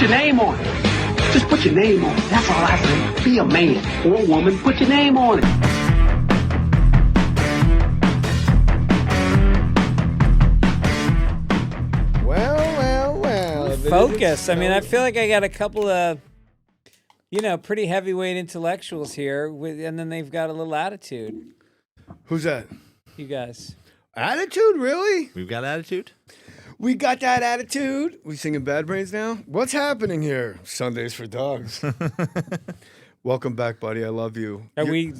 your name on it. Just put your name on it. That's all I say. Be a man or a woman. Put your name on it. Well. Focus. I mean, I feel like I got a couple of, pretty heavyweight intellectuals here, and then they've got a little attitude. Who's that? You guys. Attitude, really? We've got attitude? We got that attitude. We singing Bad Brains now? What's happening here? Sundays for Dogs. Welcome back, buddy. I love you. Are we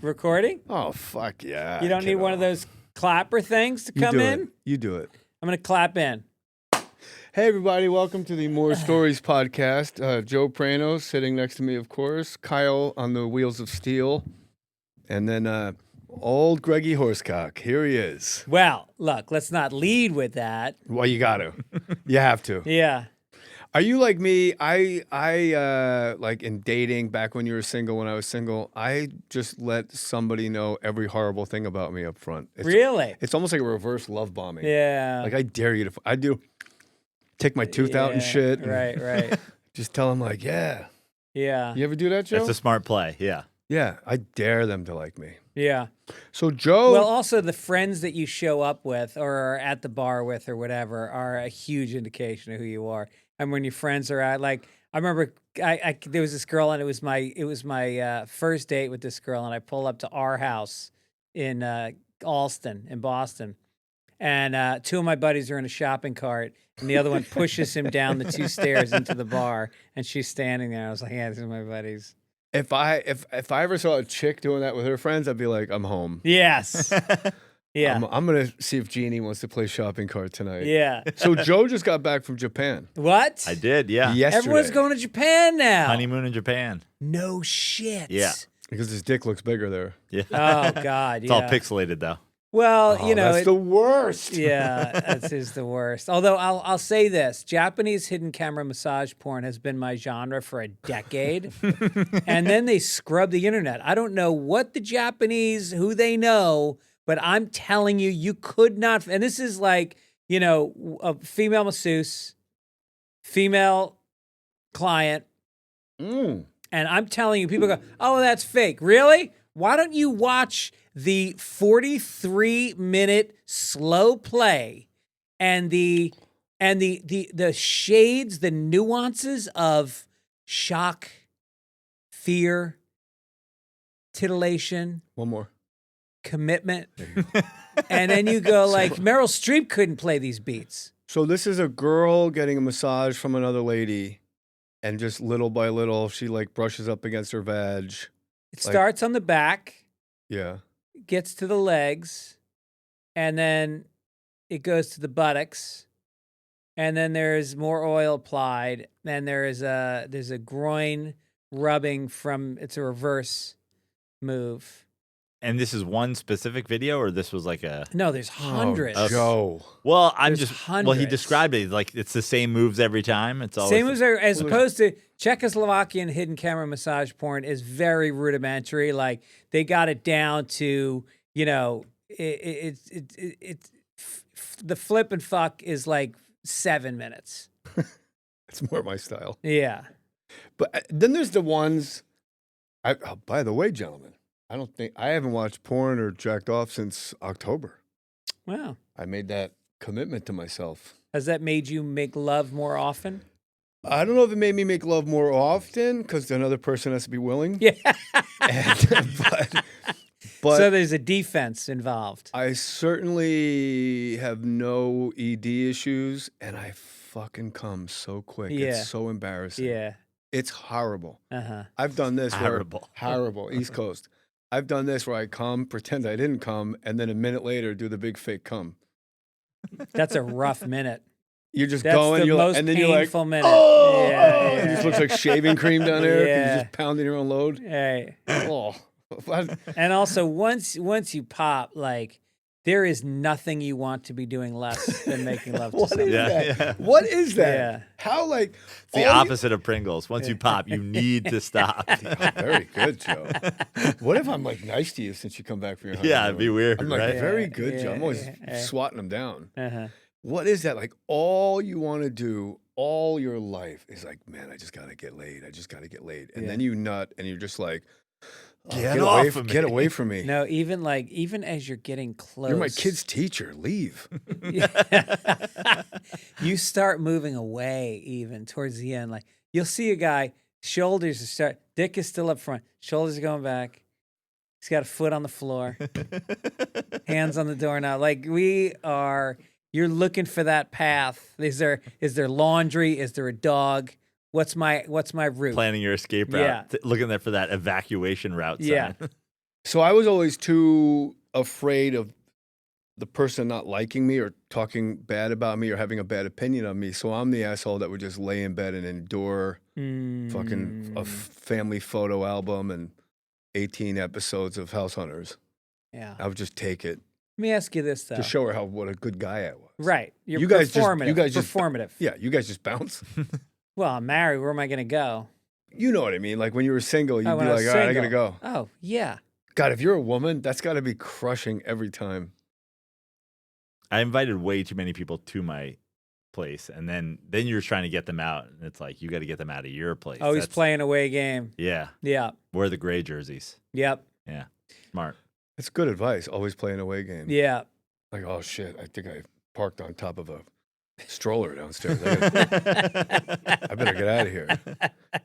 recording? Oh, fuck yeah. You don't need one of those clapper things to come in? You do it. I'm going to clap in. Hey, everybody. Welcome to the Mohr Stories podcast. Joe Prano sitting next to me, of course. Kyle on the wheels of steel. And then old Greggy Horsecock. Here he is. Well, look, let's not lead with that. Well, you got to. You have to. Yeah. Are you like me? I like in dating back when you were single, when I was single, I just let somebody know every horrible thing about me up front. Really? It's almost like a reverse love bombing. Yeah. Like I dare you to, I do take my tooth out and shit. And Right. just tell them like, yeah. Yeah. You ever do that, Joe? That's a smart play, yeah. Yeah, I dare them to like me. Yeah. So Joe. Well, also the friends that you show up with or are at the bar with or whatever are a huge indication of who you are. And when your friends are at, like, I remember there was this girl and it was my first date with this girl, and I pull up to our house in Alston in Boston, and two of my buddies are in a shopping cart, and the other one pushes him down the two stairs into the bar, and she's standing there. I was like, yeah, these are my buddies. If I ever saw a chick doing that with her friends, I'd be like, I'm home. Yes. Yeah. I'm going to see if Jeannie wants to play shopping cart tonight. Yeah. So Joe just got back from Japan. What? I did, yeah. Yesterday. Everyone's going to Japan now. Honeymoon in Japan. No shit. Yeah. Because his dick looks bigger there. Yeah. Oh, God. It's all pixelated, though. Well, that's the worst. Yeah, that is the worst. Although I'll say this, Japanese hidden camera massage porn has been my genre for a decade. And then they scrub the internet. I don't know what the Japanese, who they know, but I'm telling you, you could not. And this is like, a female masseuse, female client. Mm. And I'm telling you, people go, oh, that's fake. Really? Why don't you watch the 43-minute slow play and the shades, the nuances of shock, fear, titillation, One more. commitment. And then you go like, Meryl Streep couldn't play these beats. So this is a girl getting a massage from another lady, and just little by little, she like brushes up against her vag. It starts on the back, Yeah. gets to the legs, and then it goes to the buttocks, and then there's more oil applied, and there's a groin rubbing from, it's a reverse move. And this is one specific video, or this was like a... No, there's hundreds. Oh, Joe. Well, There's Well, he hundreds. described it like it's the same moves every time. It's always... Same as opposed to Czechoslovakian hidden camera massage porn is very rudimentary. Like they got it down to, it's the flip and fuck is like 7 minutes. It's more my style. Yeah. But then there's the ones. By the way, gentlemen, I haven't watched porn or jacked off since October. Wow. I made that commitment to myself. Has that made you make love more often? I don't know if it made me make love more often because another person has to be willing. Yeah. But so there's a defense involved. I certainly have no ED issues, and I fucking come so quick. Yeah. It's so embarrassing. Yeah. It's horrible. Uh-huh. I've done this Horrible. Horrible. East Coast. I've done this where I come, pretend I didn't come, and then a minute later do the big fake come. That's a rough minute. You're just That's going, the you're most like, and then you're like, painful minute. oh, Yeah, it yeah. just looks like shaving cream down there because Yeah. you're just pounding your own load. Hey. Oh. And also, once you pop, like, there is nothing you want to be doing less than making love to What someone. is Yeah, that? yeah. What is that? Yeah. How, like... It's the all you- opposite of Pringles. Once you pop, you need to stop. Very good, Joe. What if I'm, like, nice to you since you come back from your honeymoon? Yeah, it'd be weird, I'm like, right? very good, Joe. Yeah, I'm always yeah. swatting them down. Uh-huh. What is that? Like, all you want to do all your life is like, man, I just gotta get laid. I just gotta get laid. And then you nut, and you're just like, oh, get away from me. No, even as you're getting close, You're my kid's teacher. Leave. You start moving away even towards the end. Like you'll see a guy, shoulders start, dick is still up front, shoulders are going back. He's got a foot on the floor, hands on the doorknob. Like you're looking for that path. Is there laundry? Is there a dog? What's my route? Planning your escape route. Looking there for that evacuation route sign. Yeah. So I was always too afraid of the person not liking me or talking bad about me or having a bad opinion of me. So I'm the asshole that would just lay in bed and endure fucking a family photo album and 18 episodes of House Hunters. Yeah. I would just take it. Let me ask you this though. To show her what a good guy I was. Right. You guys performative. just performative. Yeah, you guys just bounce. Well, I'm married. Where am I going to go? You know what I mean? Like when you were single, you'd be when I like, was all right, I single. gotta go. Oh, yeah. God, if you're a woman, that's got to be crushing every time. I invited way too many people to my place, and then you're trying to get them out, and it's like you got to get them out of your place. Oh, he's playing away game. Yeah. Yeah. Wear the gray jerseys. Yep. Yeah. Smart. It's good advice. Always play an away game. Yeah. Like, oh shit, I think I parked on top of a stroller downstairs. I better get out of here.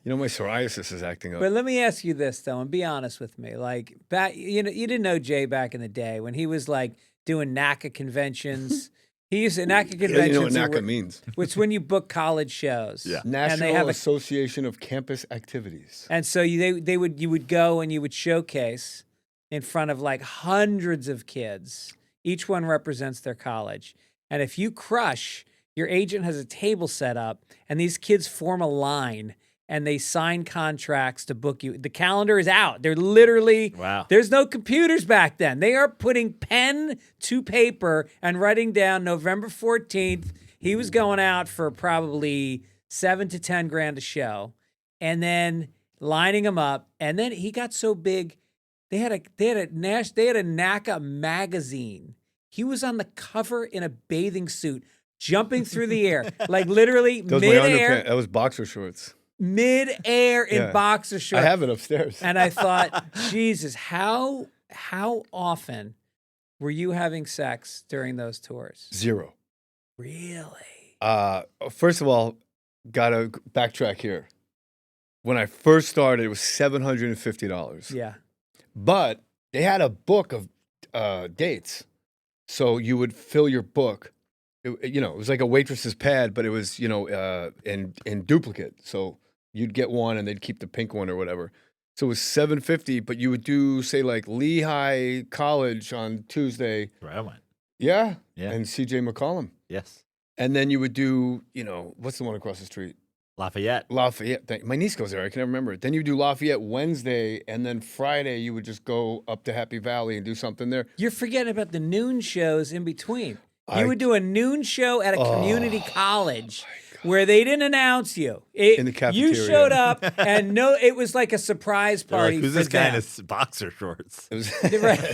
You know, my psoriasis is acting up. But let me ask you this though, and be honest with me. Like back, you didn't know Jay back in the day when he was like doing NACA conventions. He used to NACA conventions. Yeah, you know what NACA means. Which when you book college shows. Yeah. National Association of Campus Activities. And so you would go and you would showcase in front of like hundreds of kids. Each one represents their college. And if you crush, your agent has a table set up, and these kids form a line, and they sign contracts to book you. The calendar is out. They're literally, wow. There's no computers back then. They are putting pen to paper and writing down November 14th. He was going out for probably $7 to $10 grand a show, and then lining them up. And then he got so big, they had a NACA magazine. He was on the cover in a bathing suit, jumping through the air, like literally midair. That was boxer shorts. Midair in boxer shorts. I have it upstairs. And I thought, Jesus, how often were you having sex during those tours? 0. Really? First of all, gotta backtrack here. When I first started, it was $750. Yeah. But they had a book of dates. So you would fill your book. It was like a waitress's pad, but it was, in duplicate. So you'd get one and they'd keep the pink one or whatever. So it was $750, but you would do, say, like Lehigh College on Tuesday. Where I went. Yeah. Yeah. And CJ McCollum. Yes. And then you would do, what's the one across the street? Lafayette. My niece goes there. I can never remember it. Then you do Lafayette Wednesday, and then Friday you would just go up to Happy Valley and do something there. You're forgetting about the noon shows in between. You would do a noon show at a community college where they didn't announce you. In the cafeteria. You showed up, and it was like a surprise party. Like, who's this guy in his boxer shorts? It was,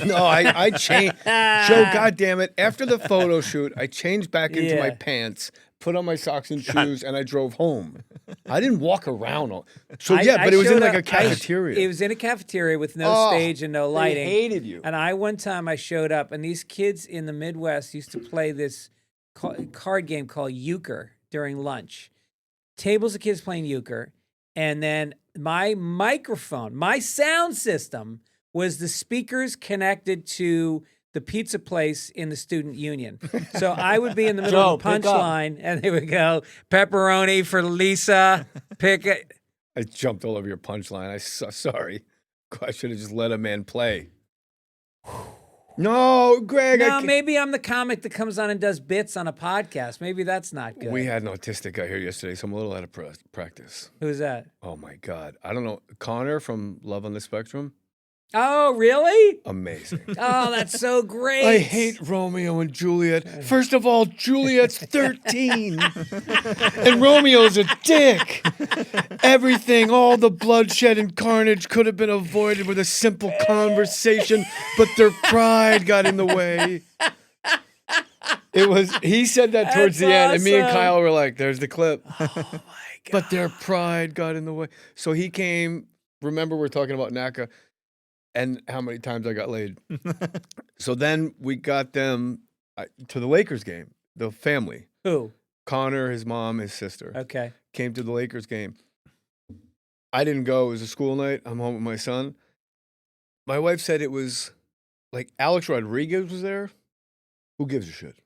no, I changed. Joe, goddammit, after the photo shoot, I changed back into my pants, put on my socks and shoes, and I drove home. I didn't walk around. But it was in like a cafeteria. It was in a cafeteria with no stage and no lighting. They hated you. And one time I showed up, and these kids in the Midwest used to play this card game called euchre during lunch. Tables of kids playing euchre. And then my microphone, my sound system was the speakers connected to the pizza place in the student union. So I would be in the middle of the punchline, and they would go, pepperoni for Lisa, pick it. I jumped all over your punchline. Sorry. I should have just let a man play. No, Greg. No, maybe I'm the comic that comes on and does bits on a podcast. Maybe that's not good. We had an autistic guy here yesterday, so I'm a little out of practice. Who's that? Oh, my God. I don't know. Connor from Love on the Spectrum. Oh, really? Amazing. Oh, that's so great. I hate Romeo and Juliet. First of all, Juliet's 13. And Romeo's a dick. Everything, all the bloodshed and carnage could have been avoided with a simple conversation, but their pride got in the way. It was. He said that towards the end, and me and awesome. Kyle were like, "There's the clip." Oh my god! But their pride got in the way. So he came. Remember, we're talking about NACA and how many times I got laid. So then we got them to the Lakers game. The family. Who? Connor, his mom, his sister. Okay. Came to the Lakers game. I didn't go. It was a school night. I'm home with my son. My wife said it was like Alex Rodriguez was there. Who gives a shit?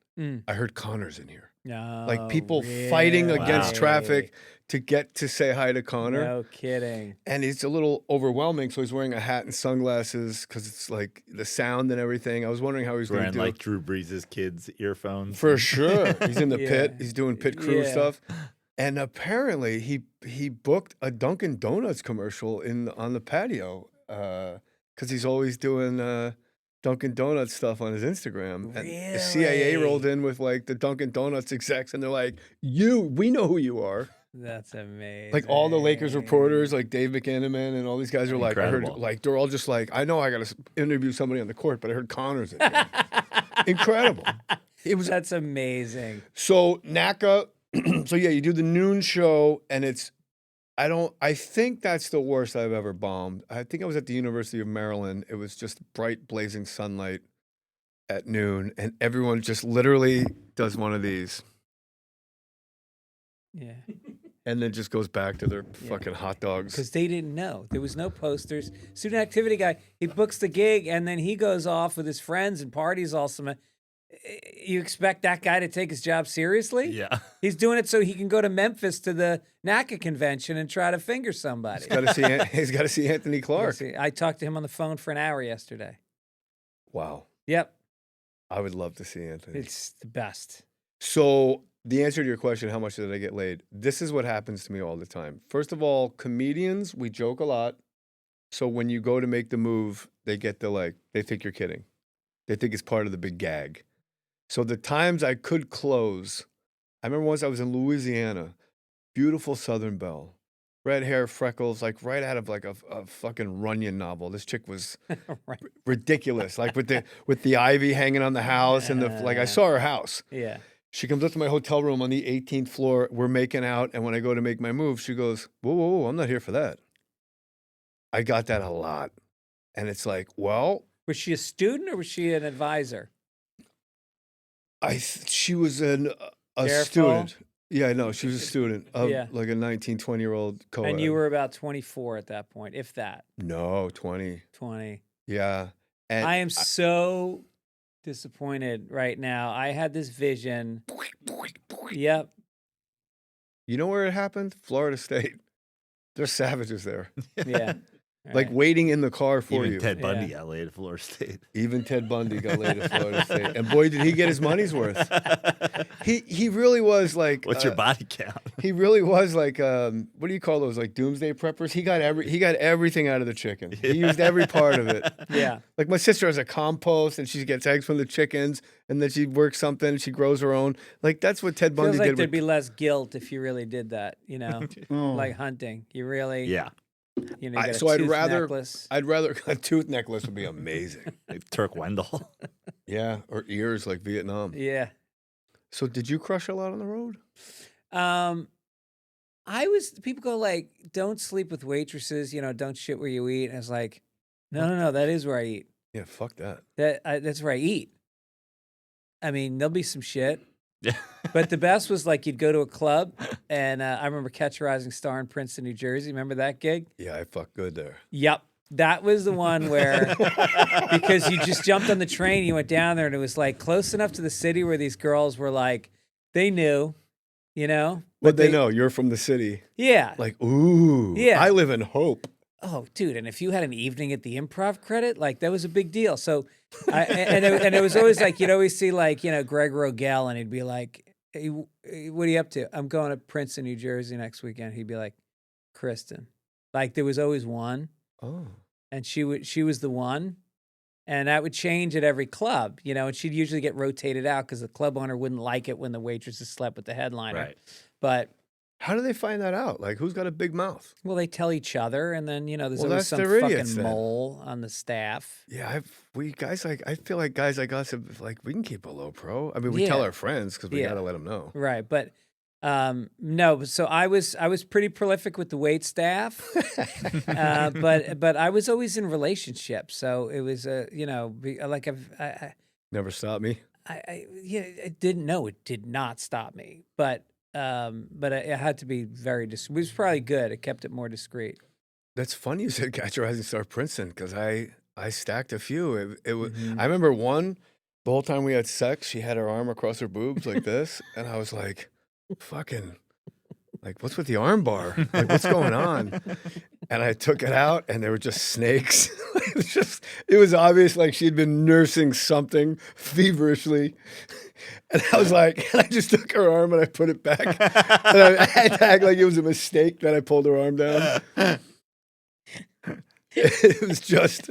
I heard Connor's in here. No. Like people fighting against really? traffic to get to say hi to Connor. No kidding. And it's a little overwhelming. So he's wearing a hat and sunglasses because it's like the sound and everything. I was wondering how he's going to Wearing do like Drew Brees' kids' earphones. For sure. He's in the Yeah. pit. He's doing pit crew Yeah. stuff. And apparently he booked a Dunkin' Donuts commercial on the patio because he's always doing Dunkin' Donuts stuff on his Instagram. And the CIA Really? rolled in with like the Dunkin' Donuts execs, and they're like, we know who you are. That's amazing. Like all the Lakers reporters, like Dave McAniman and all these guys are like, I Incredible. heard, like, they're all just like, I know I got to interview somebody on the court, but I heard Connor's in here. Incredible. It was That's amazing. so NACA. So yeah, you do the noon show, and I think that's the worst I've ever bombed. I think I was at the University of Maryland. It was just bright, blazing sunlight at noon, and everyone just literally does one of these Yeah. and then just goes back to their fucking hot dogs. Because they didn't know. There was no posters. Student activity guy, he books the gig and then he goes off with his friends and parties all summer. You expect that guy to take his job seriously? Yeah. He's doing it so he can go to Memphis to the NACA convention and try to finger somebody. He's got to see Anthony Clark. See, I talked to him on the phone for an hour yesterday. Wow. Yep. I would love to see Anthony. It's the best. So the answer to your question, how much did I get laid? This is what happens to me all the time. First of all, comedians, we joke a lot. So when you go to make the move, they get they think you're kidding. They think it's part of the big gag. So the times I could close, I remember once I was in Louisiana, beautiful Southern belle, red hair, freckles, like right out of like a fucking Runyon novel. This chick was Right. ridiculous, like with the ivy hanging on the house and I saw her house. Yeah. She comes up to my hotel room on the 18th floor. We're making out, and when I go to make my move, she goes, "Whoa, whoa, whoa! I'm not here for that." I got that a lot, and it's like, well, Was she a student or was she an advisor? She was a Careful. student. Yeah, no, she was a student of Yeah. like a 19, 20-year-old co-ed. And you were about 24 at that point, if that. No, 20. 20. Yeah. And I am so disappointed right now. I had this vision. Yep. you know where it happened? Florida State. There's savages there, Yeah. like Right. waiting in the car for Even you. Ted Bundy Yeah. got laid at Florida State. Even Ted Bundy got laid at Florida State, and boy, did he get his money's worth. He really was like. What's your body count? He really was like, what do you call those? Like doomsday preppers. He got everything out of the chicken. He used every part of it. Yeah. Like my sister has a compost, and she gets eggs from the chickens, and then she works something, and she grows her own. Like that's what Ted Bundy Feels like did. there'd With, be less guilt if you really did that, you know? Oh. Like hunting. You really, Yeah. you know, you got so a I'd tooth rather necklace. a tooth necklace would be amazing. Like Turk Wendell. Yeah, or ears like Vietnam. Yeah. So did you crush a lot on the road? People go like, don't sleep with waitresses, you know, don't shit where you eat. And I was like, no, that is where I eat. Yeah, fuck that. That's where I eat. I mean, there'll be some shit. Yeah. But the best was like you'd go to a club, and I remember Catch a Rising Star in Princeton, New Jersey. Remember that gig? Yeah, I fucked good there. Yep. That was the one where, because you just jumped on the train, you went down there, and it was like close enough to the city where these girls were like, they knew, you know? But they know you're from the city. Yeah. Like, ooh, Yeah. I live in Hope. Oh, dude! And if you had an evening at the Improv credit, like that was a big deal. So, and it was always like you'd always see like Greg Rogel, and he'd be like, hey, "What are you up to?" "I'm going to Princeton, New Jersey next weekend." He'd be like, "Kristen," like there was always one, Oh, and she was the one, and that would change at every club, you know. And she'd usually get rotated out because the club owner wouldn't like it when the waitresses slept with the headliner. Right. But How do they find that out? Like, who's got a big mouth? Well, they tell each other, and then there's Well, always that's some their idiots fucking then. mole on the staff. Yeah, I feel like guys like us, like we can keep a low pro. I mean, we tell Yeah. our friends because we Yeah. gotta let them know. Right, but no. So I was pretty prolific with the wait staff, but I was always in relationships, so it was like Never stop me. I didn't know it did not stop me, but it had to be very discreet. It was probably good. It kept it more discreet. That's funny you said Catch a Rising Star Princeton because I stacked a few. It was. Mhm. I remember one. The whole time we had sex, she had her arm across her boobs like this, and I was like, "Fucking, like, what's with the arm bar? Like, what's going on?" And I took it out, and there were just snakes. It was obvious like she'd been nursing something feverishly. And I was like, and I just took her arm and I put it back. And I had to act like it was a mistake that I pulled her arm down. It was just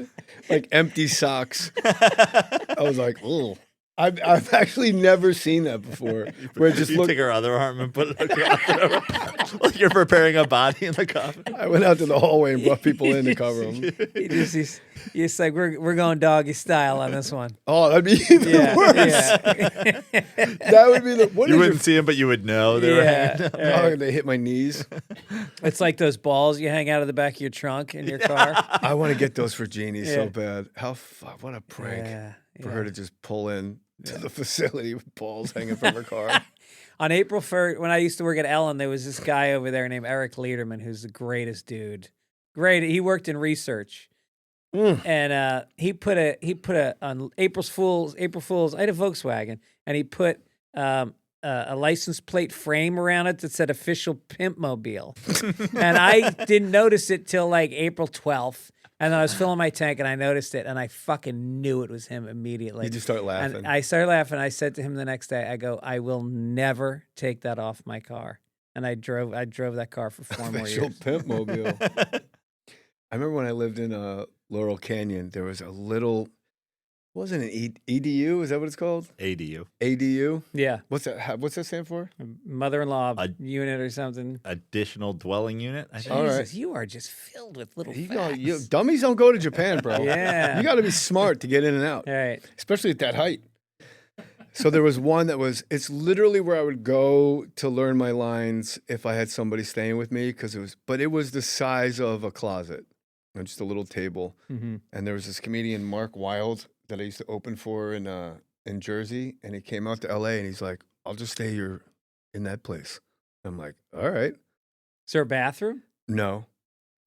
like empty socks. I was like, oh. I've actually never seen that before. Where it just You take her other arm and put it across her. Like you're preparing a body in the coffin. I went out to the hallway and brought people in to cover them. It's like we're going doggy style on this one. Oh, that'd be even worse. Yeah. That would be the. What You is wouldn't see them, but you would know they were hanging down. Oh, they hit my knees. It's like those balls you hang out of the back of your trunk in your car. I want to get those for Jeannie so Yeah. bad. What a prank Yeah, for yeah. her to just pull in to the facility with balls hanging from her car. On April 1st, when I used to work at Ellen, there was this guy over there named Eric Lederman, who's the greatest dude. Great. He worked in research. And he put a on April Fool's. I had a Volkswagen, and he put a license plate frame around it that said "Official Pimp Mobile," and I didn't notice it till like April 12th. And then I was filling my tank, and I noticed it, and I fucking knew it was him immediately. You just start laughing. And I started laughing. I said to him the next day, I go, I will never take that off my car. And I drove that car for 4 more Official years. Pimp Mobile. I remember when I lived in Laurel Canyon, there was a little, wasn't it EDU? Is that what it's called? ADU. ADU? Yeah. What's that? What's that stand for? Mother-in-law A- unit or something. Additional dwelling unit, I think. All right. Jesus, you are just filled with little facts. Dummies don't go to Japan, bro. Yeah. You got to be smart to get in and out, All right. especially at that height. So there was one that was, it's literally where I would go to learn my lines if I had somebody staying with me, but it was the size of a closet, just a little table. Mm-hmm. And there was this comedian, Mark Wilde, that I used to open for in Jersey, and he came out to LA and he's like, I'll just stay here in that place. I'm like, all right. Is there a bathroom? No.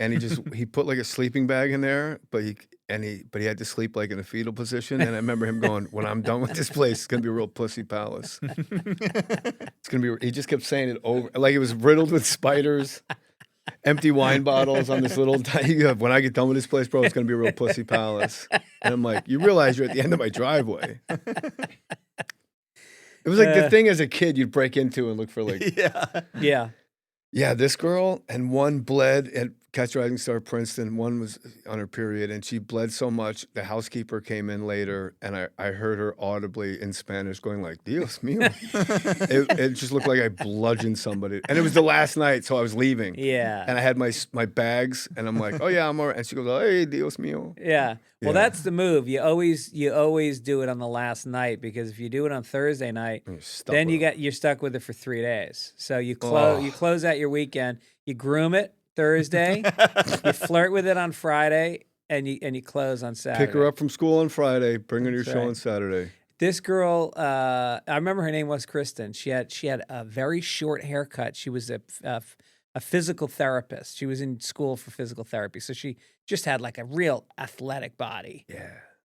And he put like a sleeping bag in there, but he had to sleep like in a fetal position. And I remember him going, when I'm done with this place, it's gonna be a real pussy palace. It's gonna be. He just kept saying it over, like it was riddled with spiders, empty wine bottles on this little tiny. When I get done with this place, bro, it's gonna be a real pussy palace. And I'm like, you realize you're at the end of my driveway. It was like the thing as a kid you'd break into and look for like. Yeah. Yeah, this girl, and one bled at Catch a Rising Star Princeton. One was on her period, and she bled so much. The housekeeper came in later, and I heard her audibly in Spanish going like, Dios mío. It just looked like I bludgeoned somebody. And it was the last night, so I was leaving. Yeah. And I had my bags, and I'm like, oh, yeah, I'm all right. And she goes, hey, Dios mío. Yeah. Well, Yeah. that's the move. You always do it on the last night, because if you do it on Thursday night, You're stuck then with them. you're stuck with it for 3 days. So you close out your weekend, you groom it Thursday, you flirt with it on Friday, and you close on Saturday. Pick her up from school on Friday, bring her to your That's show right. on Saturday. This girl, I remember her name was Kristen. She had a very short haircut. She was a physical therapist. She was in school for physical therapy, so she just had like a real athletic body. Yeah.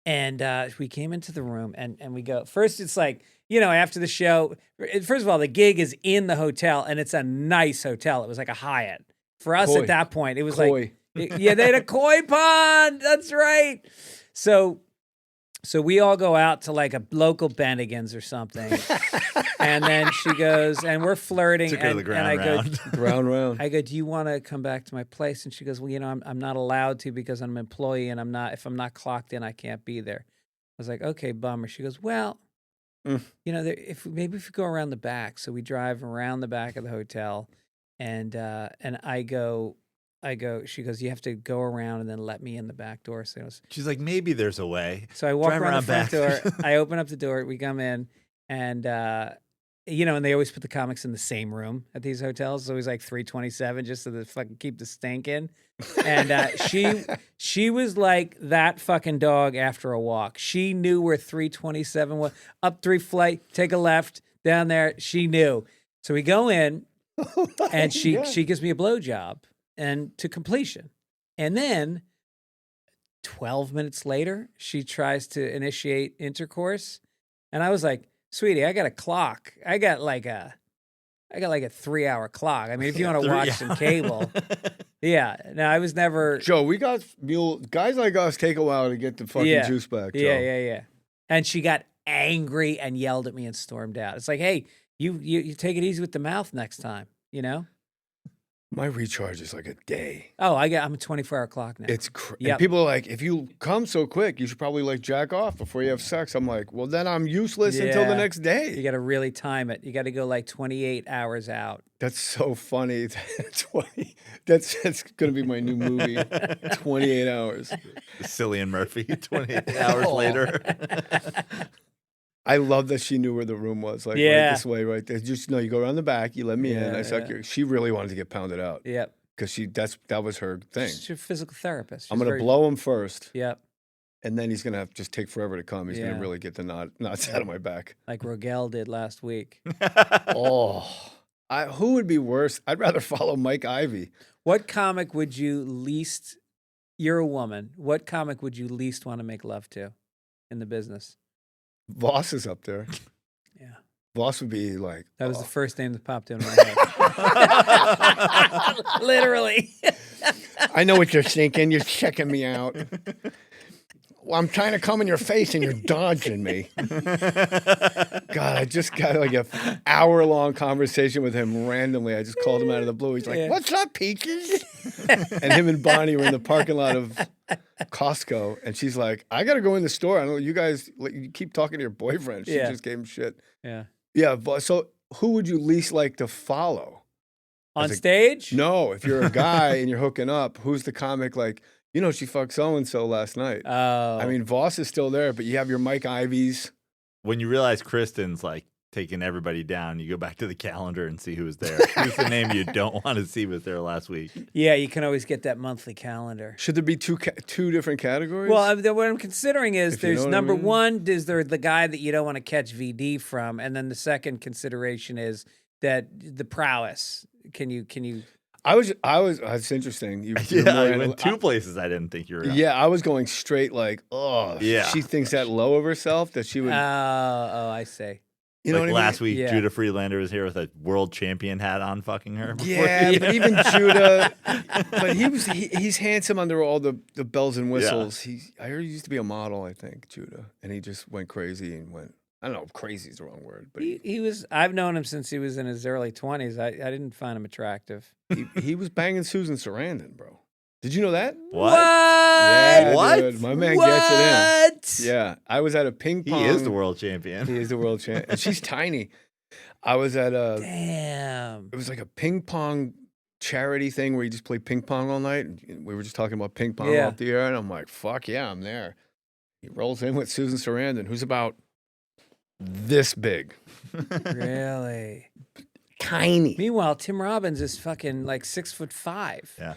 And we came into the room, and we go, first it's like, after the show, first of all, the gig is in the hotel, and it's a nice hotel. It was like a Hyatt. For us Koi. at that point, it was Koi. yeah, they had a koi pond. That's right. So we all go out to like a local Bennigan's or something. And then she goes, and we're flirting. Took her to the ground and I go, round. Ground round. I go, do you want to come back to my place? And she goes, well, I'm not allowed to because I'm an employee, and if I'm not clocked in, I can't be there. I was like, okay, bummer. She goes, well, if we go around the back. So we drive around the back of the hotel, and I go. She goes, you have to go around and then let me in the back door. So, She's like, maybe there's a way. so I walk Drive around the front back. door. I open up the door. We come in, and and they always put the comics in the same room at these hotels. It's always like 327, just so they fucking keep the stink in. And she was like that fucking dog after a walk. She knew where 327 was. Up 3 flight, take a left down there. She knew. So we go in, and she gives me a blowjob. And to completion. And then 12 minutes later, she tries to initiate intercourse. And I was like, sweetie, I got a clock. I got like a 3-hour clock. I mean, if you want to watch some cable. Yeah. No, I was never. Joe, we got guys like us take a while to get the fucking juice back, Joe. Yeah. And she got angry and yelled at me and stormed out. It's like, hey, you take it easy with the mouth next time, you know? My recharge is like a day. Oh, I'm a 24-hour clock now. It's and people are like, if you come so quick, you should probably like jack off before you have sex. I'm like, well, then I'm useless until the next day. You got to really time it. You got to go like 28 hours out. That's so funny. That's going to be my new movie, 28 hours. Cillian Murphy, 28 hours later. I love that she knew where the room was. Like, right this way, right there. Just you go around the back. You let me in. I suck your. She really wanted to get pounded out. Yep. Because that was her thing. She's a physical therapist. I'm gonna blow him first. Yep. And then he's gonna have to just take forever to come. He's gonna really get the knots out of my back. Like Rogel did last week. Who would be worse? I'd rather follow Mike Ivey. What comic would you least? You're a woman. What comic would you least want to make love to, in the business? Voss is up there. Yeah. Voss would be like... That was the first name that popped in my head. Literally. I know what you're thinking. You're checking me out. Well, I'm trying to come in your face and you're dodging me. God, I just got like an hour-long conversation with him randomly. I just called him out of the blue. He's like, what's up, Peaches? And him and Bonnie were in the parking lot of Costco. And she's like, I got to go in the store. I know you guys, you keep talking to your boyfriend. She just gave him shit. Yeah. Yeah. So who would you least like to follow? On stage? No. If you're a guy and you're hooking up, who's the comic like, you know, she fucked so-and-so last night. Oh. I mean, Voss is still there, but you have your Mike Ivies. When you realize Kristen's like taking everybody down, you go back to the calendar and see who's there. Who's the name you don't want to see was there last week? Yeah, you can always get that monthly calendar. Should there be two different categories? Well, what I'm considering is there's number one, is there the guy that you don't want to catch VD from? And then the second consideration is that the prowess. Can you... I was. That's interesting. You went two places I didn't think you were. Yeah, I was going straight like, she thinks that low of herself that she would. I see. You know like what I last mean? week, Judah Friedlander was here with a world champion hat on, fucking her. Yeah, but even Judah, but he's handsome under all the bells and whistles. Yeah. I heard he used to be a model, I think, Judah, and he just went crazy and went. I don't know if crazy is the wrong word, but he was. I've known him since he was in his early 20s. I didn't find him attractive. He was banging Susan Sarandon, bro. Did you know that? What? Yeah, what? Dude, my man gets it in. Yeah, I was at a ping pong. He is the world champion. He is the world champion, and she's tiny. I was at a. Damn. It was like a ping pong charity thing where you just play ping pong all night. And we were just talking about ping pong off the air, and I'm like, "Fuck yeah, I'm there." He rolls in with Susan Sarandon, who's about this big. Really? Tiny. Meanwhile, Tim Robbins is fucking like 6'5". Yeah.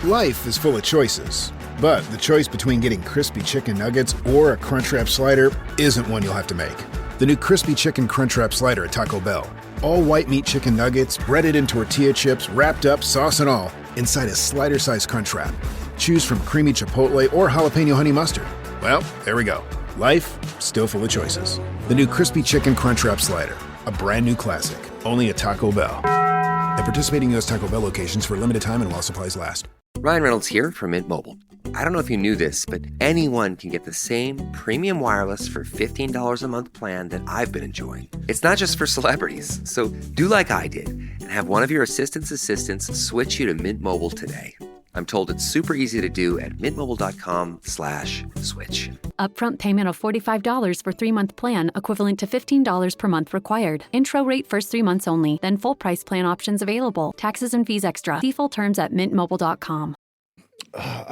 Life is full of choices, but the choice between getting crispy chicken nuggets or a Crunchwrap Slider isn't one you'll have to make. The new Crispy Chicken Crunchwrap Slider at Taco Bell. All white meat chicken nuggets, breaded in tortilla chips, wrapped up, sauce and all, inside a slider-sized Crunchwrap. Choose from creamy chipotle or jalapeno honey mustard. Well, there we go. Life, still full of choices. The new Crispy Chicken Crunchwrap Slider. A brand new classic. Only at Taco Bell. At participating U.S. Taco Bell locations for a limited time and while supplies last. Ryan Reynolds here from Mint Mobile. I don't know if you knew this, but anyone can get the same premium wireless for $15 a month plan that I've been enjoying. It's not just for celebrities. So do like I did and have one of your assistant's assistants switch you to Mint Mobile today. I'm told it's super easy to do at mintmobile.com/switch. Upfront payment of $45 for 3-month plan, equivalent to $15 per month required. Intro rate first 3 months only, then full price plan options available. Taxes and fees extra. See full terms at mintmobile.com.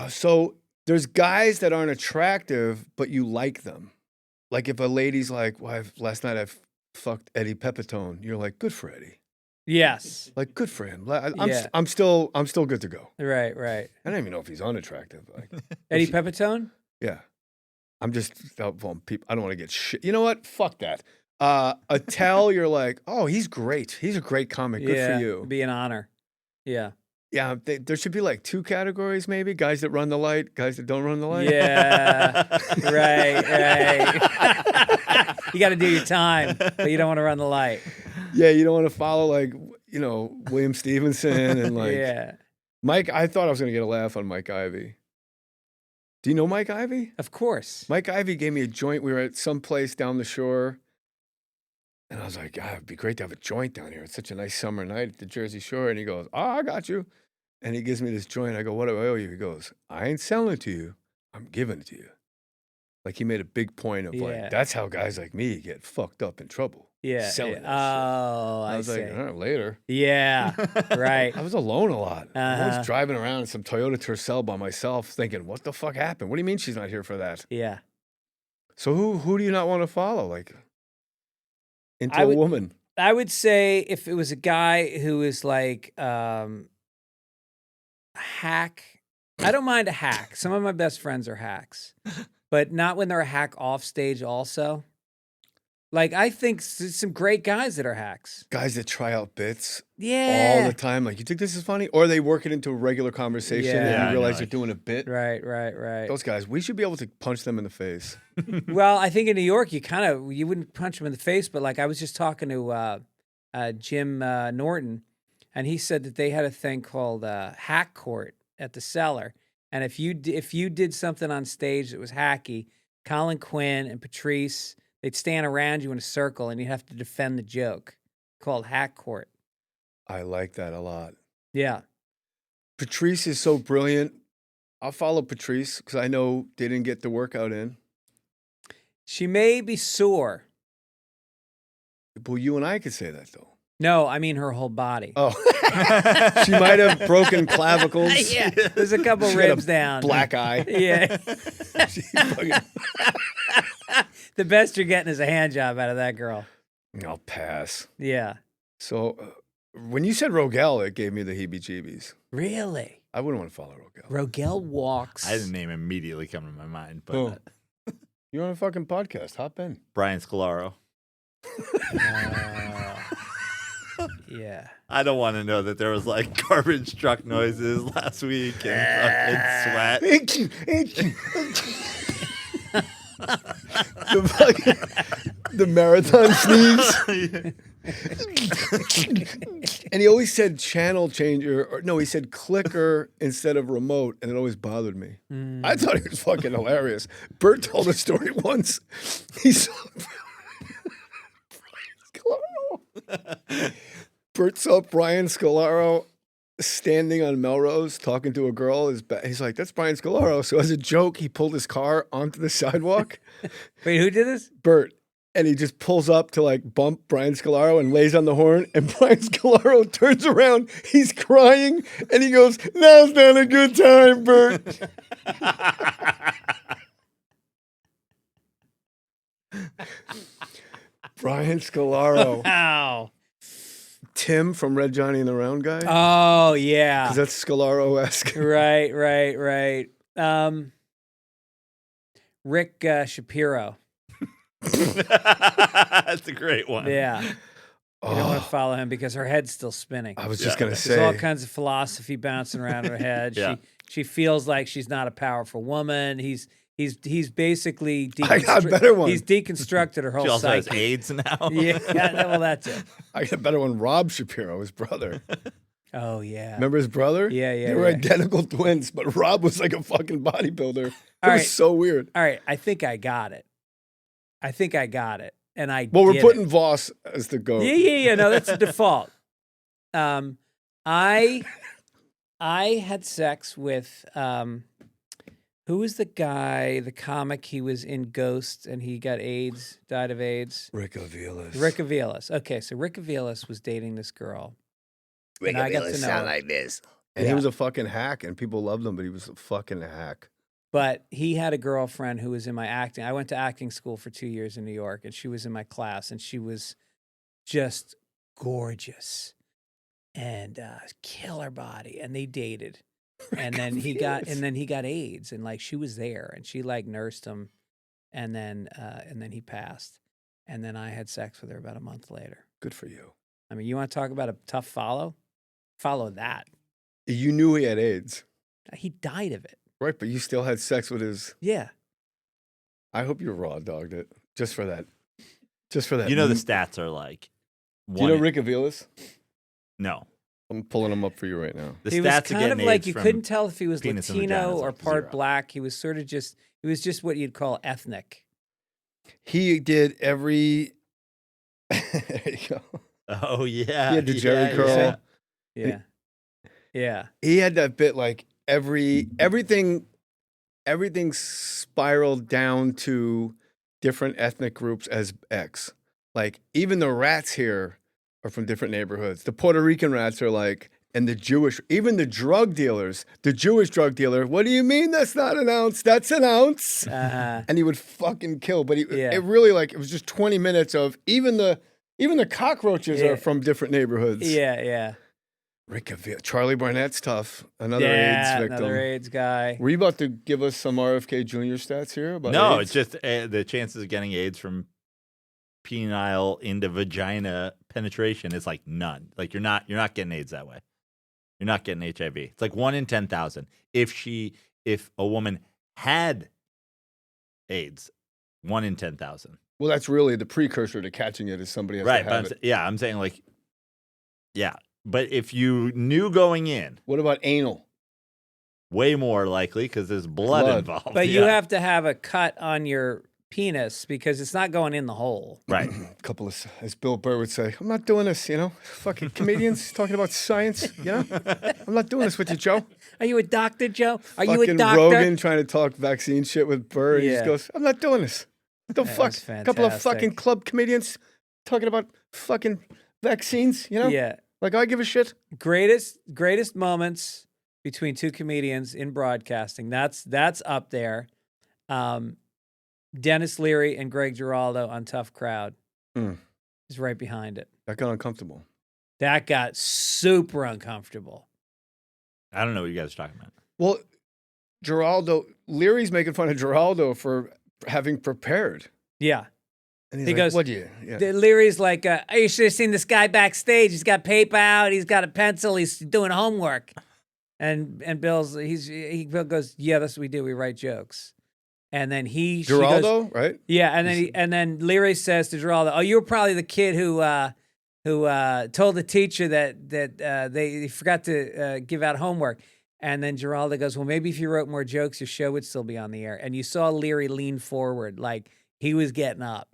So there's guys that aren't attractive, but you like them. Like if a lady's like, well, last night I fucked Eddie Pepitone, you're like, good for Eddie. Yes. Like, good for him. Yeah. I'm still good to go. Right. I don't even know if he's unattractive. Like, Eddie Pepitone? yeah. I'm just well, people. I don't want to get shit. You know what? Fuck that. Attell, you're like, oh, he's great. He's a great comic. Good for you. It'd be an honor. Yeah. Yeah. There should be like 2 categories, maybe. Guys that run the light, guys that don't run the light. Yeah. right. You got to do your time, but you don't want to run the light. Yeah, you don't want to follow like, William Stevenson and like Mike. I thought I was going to get a laugh on Mike Ivey. Do you know Mike Ivey? Of course. Mike Ivey gave me a joint. We were at some place down the shore. And I was like, God, it'd be great to have a joint down here. It's such a nice summer night at the Jersey Shore. And he goes, oh, I got you. And he gives me this joint. I go, what do I owe you? He goes, I ain't selling it to you. I'm giving it to you. Like he made a big point of like, that's how guys like me get fucked up in trouble. Yeah. Selling that shit. I was see. like, all right, later. Yeah. Right. I was alone a lot. I was driving around in some Toyota Tercel by myself thinking, what the fuck happened? What do you mean she's not here for that? Yeah. So who do you not want to follow? Like into a woman? I would say if it was a guy who is like a hack, I don't mind a hack. Some of my best friends are hacks, but not when they're a hack off stage also. Like, I think some great guys that are hacks. Guys that try out bits all the time. Like, you think this is funny? Or they work it into a regular conversation and you realize they're doing a bit. Right. Those guys, we should be able to punch them in the face. Well, I think in New York, you wouldn't punch them in the face, but like I was just talking to Jim Norton, and he said that they had a thing called hack court at the Cellar. And if you did something on stage that was hacky, Colin Quinn and Patrice, they'd stand around you in a circle and you'd have to defend the joke, called hack court. I like that a lot. Yeah. Patrice is so brilliant. I'll follow Patrice because I know they didn't get the workout in. She may be sore. Well, you and I could say that, though. No, I mean her whole body. Oh. She might have broken clavicles. Yeah, there's a couple ribs down. Black eye. Yeah. The best you're getting is a hand job out of that girl. I'll pass. Yeah. So when you said Rogel, it gave me the heebie-jeebies. Really? I wouldn't want to follow Rogel. Rogel walks. I had a name immediately come to my mind, but You're on a fucking podcast. Hop in. Brian Scalaro. Yeah. I don't want to know that there was like garbage truck noises last week and fucking sweat. the marathon sneeze. And he always said channel changer, or no, he said clicker instead of remote, and it always bothered me. I thought he was fucking hilarious. Bert told a story once. He saw Bert saw Brian Scalaro standing on Melrose talking to a girl. He's like, that's Brian Scalaro. So as a joke, he pulled his car onto the sidewalk. Wait, who did this? Bert. And he just pulls up to like bump Brian Scalaro and lays on the horn. And Brian Scalaro turns around. He's crying. And he goes, now's not a good time, Bert. Brian Scalaro. Wow. Tim from Red Johnny and the Round Guy. Oh, yeah. Because that's Scalaro-esque. Right. Rick Shapiro. That's a great one. Yeah. You don't want to follow him because her head's still spinning. I was just going to say. There's all kinds of philosophy bouncing around her head. Yeah. She feels like she's not a powerful woman. He's basically I got a better one. He's deconstructed her whole She also psyche. has AIDS now. Yeah, well, that's it. I got a better one. Rob Shapiro, his brother. Oh, yeah. Remember his brother? Yeah. They were identical twins, but Rob was like a fucking bodybuilder. It All was right. so weird. All right, I think I got it. And Well, we're did putting it. Voss as the GOAT. Yeah. No, that's a default. I I had sex with who was the guy, the comic? He was in Ghost and he got AIDS, died of AIDS. Rick Aviles. Rick Aviles. Okay, so Rick Aviles was dating this girl. Rick and I got to Aviles know sound her. like this. And he Yeah. was a fucking hack, and people loved him, but he was a fucking hack. But he had a girlfriend who was in my acting. I went to acting school for 2 years in New York, and she was in my class, and she was just gorgeous and killer body. And they dated, and then he got AIDS, and like she was there, and she like nursed him, and then he passed, and then I had sex with her about a month later. Good for you. I mean, you want to talk about a tough follow? Follow that. You knew he had AIDS, He died of it. right? But you still had sex with his. Yeah. I hope you raw dogged it just for that. Just for that. You know the stats are like. Do you know Rick Aviles? No. I'm pulling him up for you right now. The He stats was are kind getting of like AIDS you from couldn't tell if he was penis and vagina Latino is or like part 0. black. He was sort of just what you'd call ethnic. He did every. There you go. Oh yeah. He had the Jerry yeah, curl. yeah. Yeah. Yeah. He had that bit like everything spiraled down to different ethnic groups as X. Like even the rats here are from different neighborhoods. The Puerto Rican rats are like, and the Jewish, even the drug dealers, the Jewish drug dealer. What do you mean that's not an ounce? That's an ounce. Uh-huh. And he would fucking kill. But Yeah. it really like it was just 20 minutes of even the cockroaches Yeah. are from different neighborhoods. Yeah. Yeah. Rick Aviles, Charlie Barnett's tough. Another Yeah. AIDS victim. Another AIDS guy. Were you about to give us some RFK Jr. stats here about No, AIDS? it's just the chances of getting AIDS from penile into vagina penetration is like none. Like you're not getting AIDS that way. You're not getting HIV. It's like 1 in 10,000. If a woman had AIDS, 1 in 10,000. Well, that's really the precursor to catching it is somebody has Right, to have but it. I'm saying like, yeah. But if you knew going in, What about anal? way more likely because there's blood involved. But you yeah. have to have a cut on your penis because it's not going in the hole. Right. A couple of, as Bill Burr would say, I'm not doing this, fucking comedians talking about science, I'm not doing this with you, Joe. Are you a doctor, Joe? Are you a Fucking doctor? Rogan trying to talk vaccine shit with Burr, and he just Yeah. goes, I'm not doing this. What the That fuck? was A couple of fucking fantastic. club comedians talking about fucking vaccines, Yeah. Like I give a shit. Greatest moments between two comedians in broadcasting. That's up there. Dennis Leary and Greg Giraldo on Tough Crowd is right behind it. That got uncomfortable. That got super uncomfortable. I don't know what you guys are talking about. Well, Leary's making fun of Giraldo for having prepared. Yeah. And he's He like, goes, what do you? Yeah. Leary's like, you should have seen this guy backstage. He's got paper out. He's got a pencil. He's doing homework. And Bill goes, yeah, that's what we do. We write jokes. And then she goes, Giraldo, right? yeah, and then Leary says to Giraldo, "Oh, you were probably the kid who told the teacher that they forgot to give out homework." And then Giraldo goes, "Well, maybe if you wrote more jokes, your show would still be on the air." And you saw Leary lean forward like he was getting up.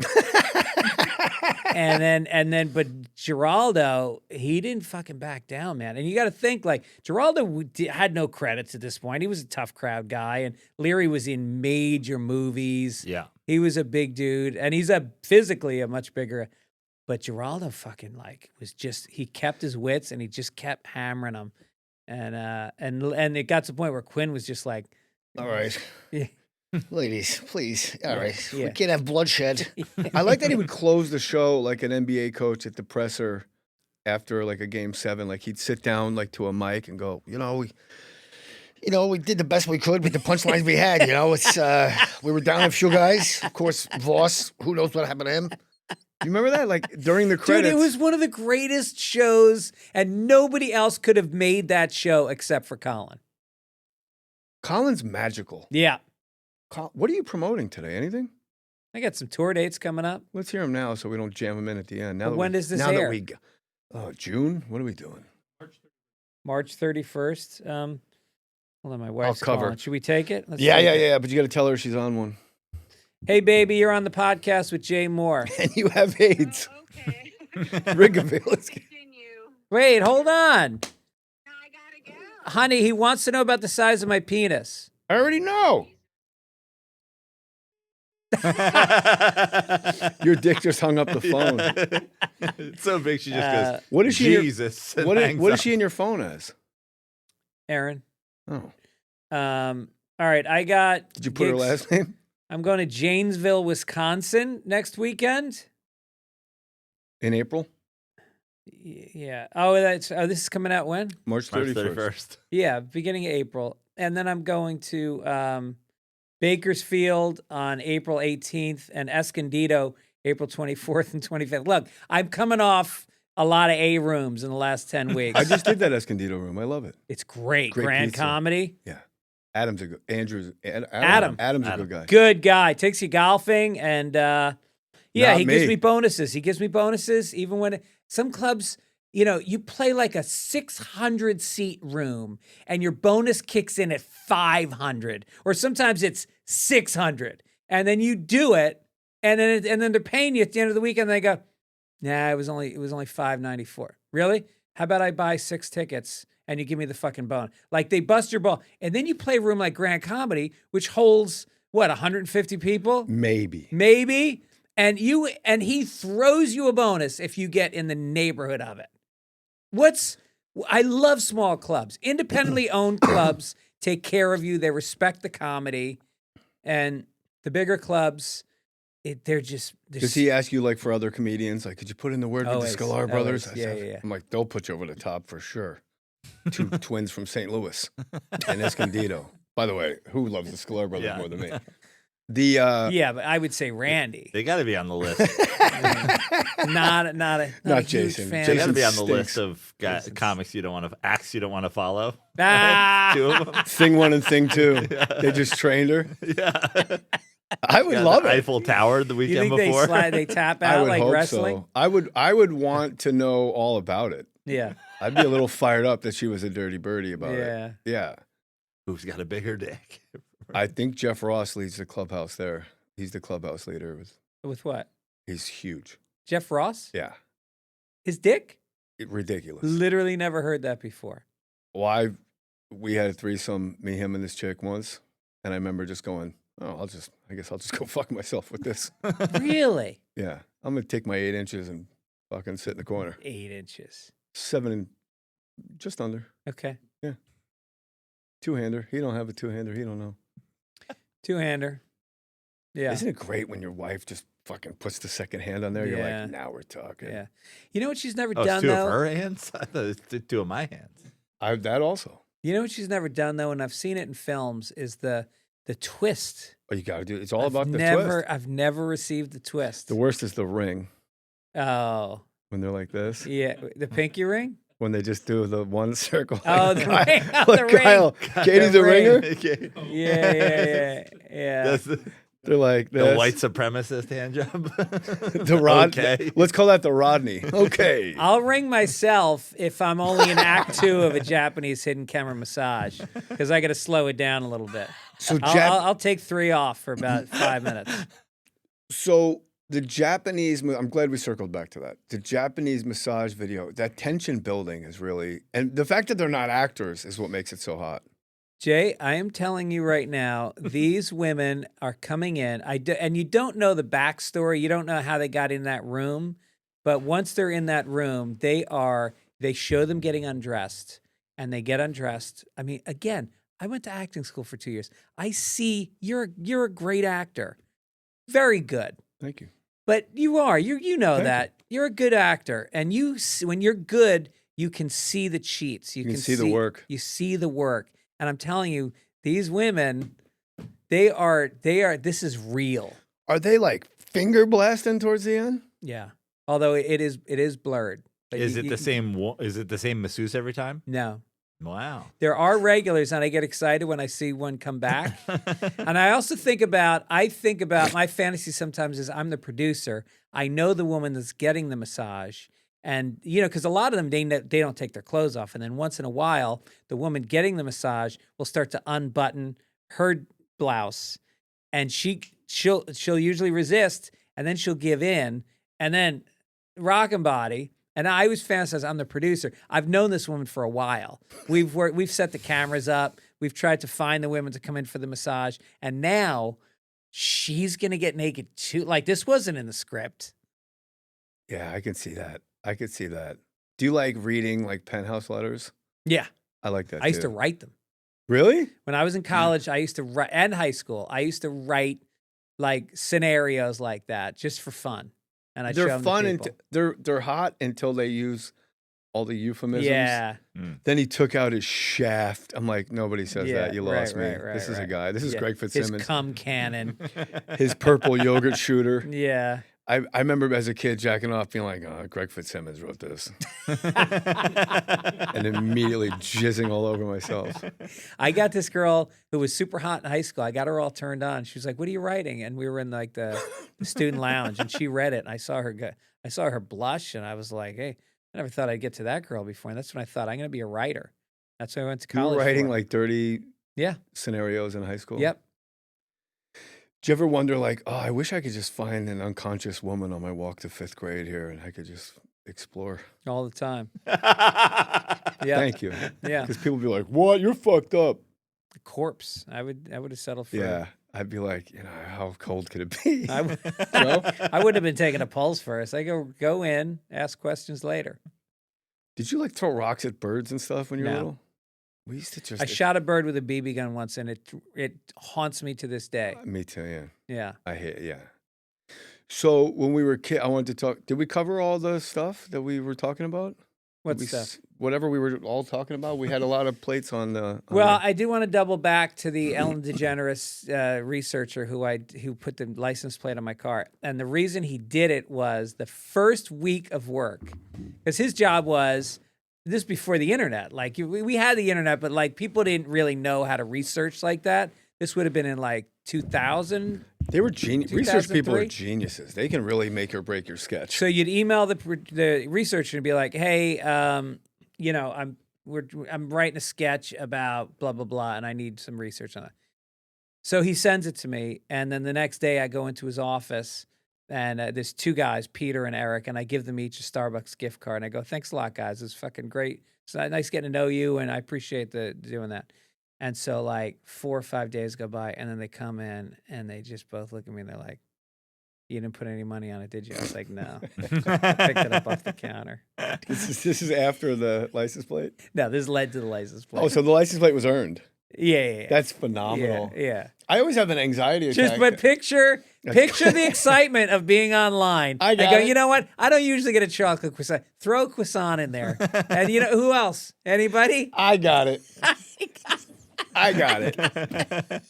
But Giraldo, he didn't fucking back down, man. And you got to think, like, Giraldo had no credits at this point. He was a Tough Crowd guy, and Leary was in major movies. Yeah. He was a big dude, and he's physically a much bigger. But Giraldo fucking he kept his wits, and he just kept hammering them. And it got to the point where Quinn was just like, all right. Yeah. Ladies, please. All right. Yeah. We can't have bloodshed. I like that he would close the show like an NBA coach at the presser after like a game 7. Like he'd sit down like to a mic and go, We did the best we could with the punchlines we had. It's we were down a few guys. Of course, Voss, who knows what happened to him? you remember that? Like during the credits. dude, it was one of the greatest shows, and nobody else could have made that show except for Colin. Colin's magical. Yeah. What are you promoting today? Anything? I got some tour dates coming up. Let's hear him now so we don't jam him in at the end. Now But that when does this now air? June? What are we doing? March 31st. Hold on, my wife's cover. calling. Should we take it? Let's Yeah. take it. But you got to tell her she's on one. Hey, baby, you're on the podcast with Jay Mohr. And you have AIDS. Okay. Rick Aviles. Continue. Wait, hold on. I gotta go. Honey, he wants to know about the size of my penis. I already know. Your dick just hung up the phone. It's so big, she just goes, What is she? Jesus. and What hangs is up. she in your phone as? Aaron. Oh, All right, I got. did you put her gigs. last name? I'm going to Janesville, Wisconsin next weekend. In April, Yeah. Oh, this is coming out when? March March 31st. 31st. Yeah, beginning of April. And then I'm going to Bakersfield on April 18th and Escondido April 24th and 25th. Look, I'm coming off a lot of A rooms in the last 10 weeks. I just did that Escondido room. I love it. It's great. Great Grand pizza. comedy. Yeah. Adam's a good. Adam's a good guy. Good guy. Takes you golfing and yeah, Not he gives me. me bonuses. He gives me bonuses even when some clubs, you play like a 600 seat room and your bonus kicks in at 500 or sometimes it's 600 and then you do it and then they're paying you at the end of the weekend and they go, "Nah, it was only $594. Really? How about I buy 6 tickets and you give me the fucking bone?" Like they bust your ball. And then you play a room like Grand Comedy, which holds what, 150 people? Maybe. And he throws you a bonus if you get in the neighborhood of it. I love small clubs. Independently owned clubs take care of you. They respect the comedy. And the bigger clubs, they're just... Does he ask you, like, for other comedians? Like, could you put in the word with the Always, Sklar brothers? always. Yeah. I'm like, they'll put you over the top for sure. 2 twins from St. Louis and Escondido. By the way, who loves the Sklar brothers more than me? Yeah, but I would say Randy. They got to be on the list. Not a huge Jason. fan. They got Jason to be on the stinks. list of comics you don't want to follow. Ah! 2 of them. Thing 1 and Thing 2. They just trained her. Yeah. I would Yeah, love the it. Eiffel Tower the You weekend think before. they tap I out would like hope wrestling? so. I would want to know all about it. Yeah. I'd be a little fired up that she was a dirty birdie about it. Yeah. Who's got a bigger dick? I think Jeff Ross leads the clubhouse there. He's the clubhouse leader. With what? He's huge. Jeff Ross? Yeah. His dick? Ridiculous. Literally never heard that before. Well, we had a threesome, me, him, and this chick once, and I remember just going, "Oh, I guess I'll just go fuck myself with this." Really? Yeah, I'm gonna take my 8 inches and fucking sit in the corner. 8 inches. 7 and just under. Okay. 2-hander. He don't have a 2-hander. He don't know. 2-hander. Yeah. Isn't it great when your wife just fucking puts the second hand on there? You're Yeah. like, now we're talking. Yeah. You know what she's never Oh, done it's 2 though? of her hands? I thought it was 2 of my hands. That also. You know what she's never done though, and I've seen it in films, is the twist. Oh, you got to do it. It's all about the twist. I've never received the twist. The worst is the ring Oh. when they're like this. Yeah. The pinky ring? When they just do the one circle. Oh, the Kyle- ring. Oh, like the ring. Kyle, Katie's The a ring. ringer. Yeah. That's They're like the this. white supremacist hand job. The rod. Okay. Let's call that the Rodney. Okay. I'll ring myself if I'm only in Act 2 of a Japanese hidden camera massage because I got to slow it down a little bit. So I'll take 3 off for about 5 minutes. So the Japanese, I'm glad we circled back to that. The Japanese massage video, that tension building is really, and the fact that they're not actors is what makes it so hot. Jay, I am telling you right now, these women are coming in. And you don't know the backstory. You don't know how they got in that room. But once they're in that room, they show them getting undressed and they get undressed. I mean, again, I went to acting school for 2 years. I see you're a great actor. Very good. Thank you. But you are. You know Thank that. You're a good actor. And when you're good, you can see the cheats. You can see the work. You see the work. And I'm telling you, these women, they are, this is real. Are they like finger blasting towards the end? Yeah. Although it is blurred. But Is it the same masseuse every time? No. Wow. There are regulars, and I get excited when I see one come back. And I also think about my fantasy sometimes is I'm the producer. I know the woman that's getting the massage. And, because a lot of them, they don't take their clothes off. And then once in a while, the woman getting the massage will start to unbutton her blouse. And she'll usually resist, and then she'll give in. And then Rockin' Body, And I always fantasize, I'm the producer. I've known this woman for a while. We've set the cameras up. We've tried to find the women to come in for the massage. And now she's going to get naked too. Like, this wasn't in the script. Yeah, I can see that. I could see that. Do you like reading like penthouse letters? Yeah. I like that I used to write them. Really? When I was in college, I used to write, and high school, I used to write like scenarios like that just for fun. And I show They're them fun to and people. they're hot until they use all the euphemisms. Yeah. Then he took out his shaft. I'm like, nobody says Yeah, that. You lost me. right, This is a right. guy. This is Yeah. Greg Fitzsimmons. His cum cannon. His purple yogurt shooter. Yeah. I remember as a kid jacking off being like, oh, Greg Fitzsimmons wrote this. And immediately jizzing all over myself. I got this girl who was super hot in high school. I got her all turned on. She was like, "What are you writing?" And we were in like the student lounge, and she read it. And I saw her blush, and I was like, "Hey, I never thought I'd get to that girl before." And that's when I thought I'm going to be a writer. That's what I went to You college. were writing for. like dirty Yeah. scenarios in high school? Yep. Do you ever wonder, like, oh, I wish I could just find an unconscious woman on my walk to 5th grade here and I could just explore? All the time. Yeah. Thank you. Yeah. Because people be like, what? You're fucked up. A corpse. I would have settled for. Yeah. I'd be like, how cold could it be? I, w- Joe? I wouldn't have been taking a pulse first. I go in, ask questions later. Did you like throw rocks at birds and stuff when you were No. little? We used to just. I shot a bird with a BB gun once, and it haunts me to this day. Me too, yeah. Yeah. I hate, yeah. So when we were kids, I wanted to talk. Did we cover all the stuff that we were talking about? What We stuff? Whatever we were all talking about. We had a lot of plates on the. on Well, the- I do want to double back to the Ellen DeGeneres researcher who put the license plate on my car, and the reason he did it was the first week of work, because his job was this before the internet. Like we had the internet, but like people didn't really know how to research like that. This would have been in like 2000. They were genius. Research people are 2003? geniuses. They can really make or break your sketch. So you'd email the researcher and be like, "Hey, I'm writing a sketch about blah blah blah, and I need some research on it." So he sends it to me, and then the next day I go into his office, and there's two guys, Peter and Eric, and I give them each a Starbucks gift card, and I go, "Thanks a lot, guys. It's fucking great. It's nice getting to know you, and I appreciate doing that." And so like 4 or 5 days go by, and then they come in, and they just both look at me, and they're like, "You didn't put any money on it, did you?" I was like, "No." I picked it up off the counter. This is after the license plate? No, this led to the license plate. Oh, so the license plate was earned. Yeah. That's phenomenal. Yeah. I always have an anxiety attack. Just but picture the excitement of being online. I got go, it. you know what? I don't usually get a chocolate croissant. Throw a croissant in there. And you know who else? Anybody? I got it. I got it.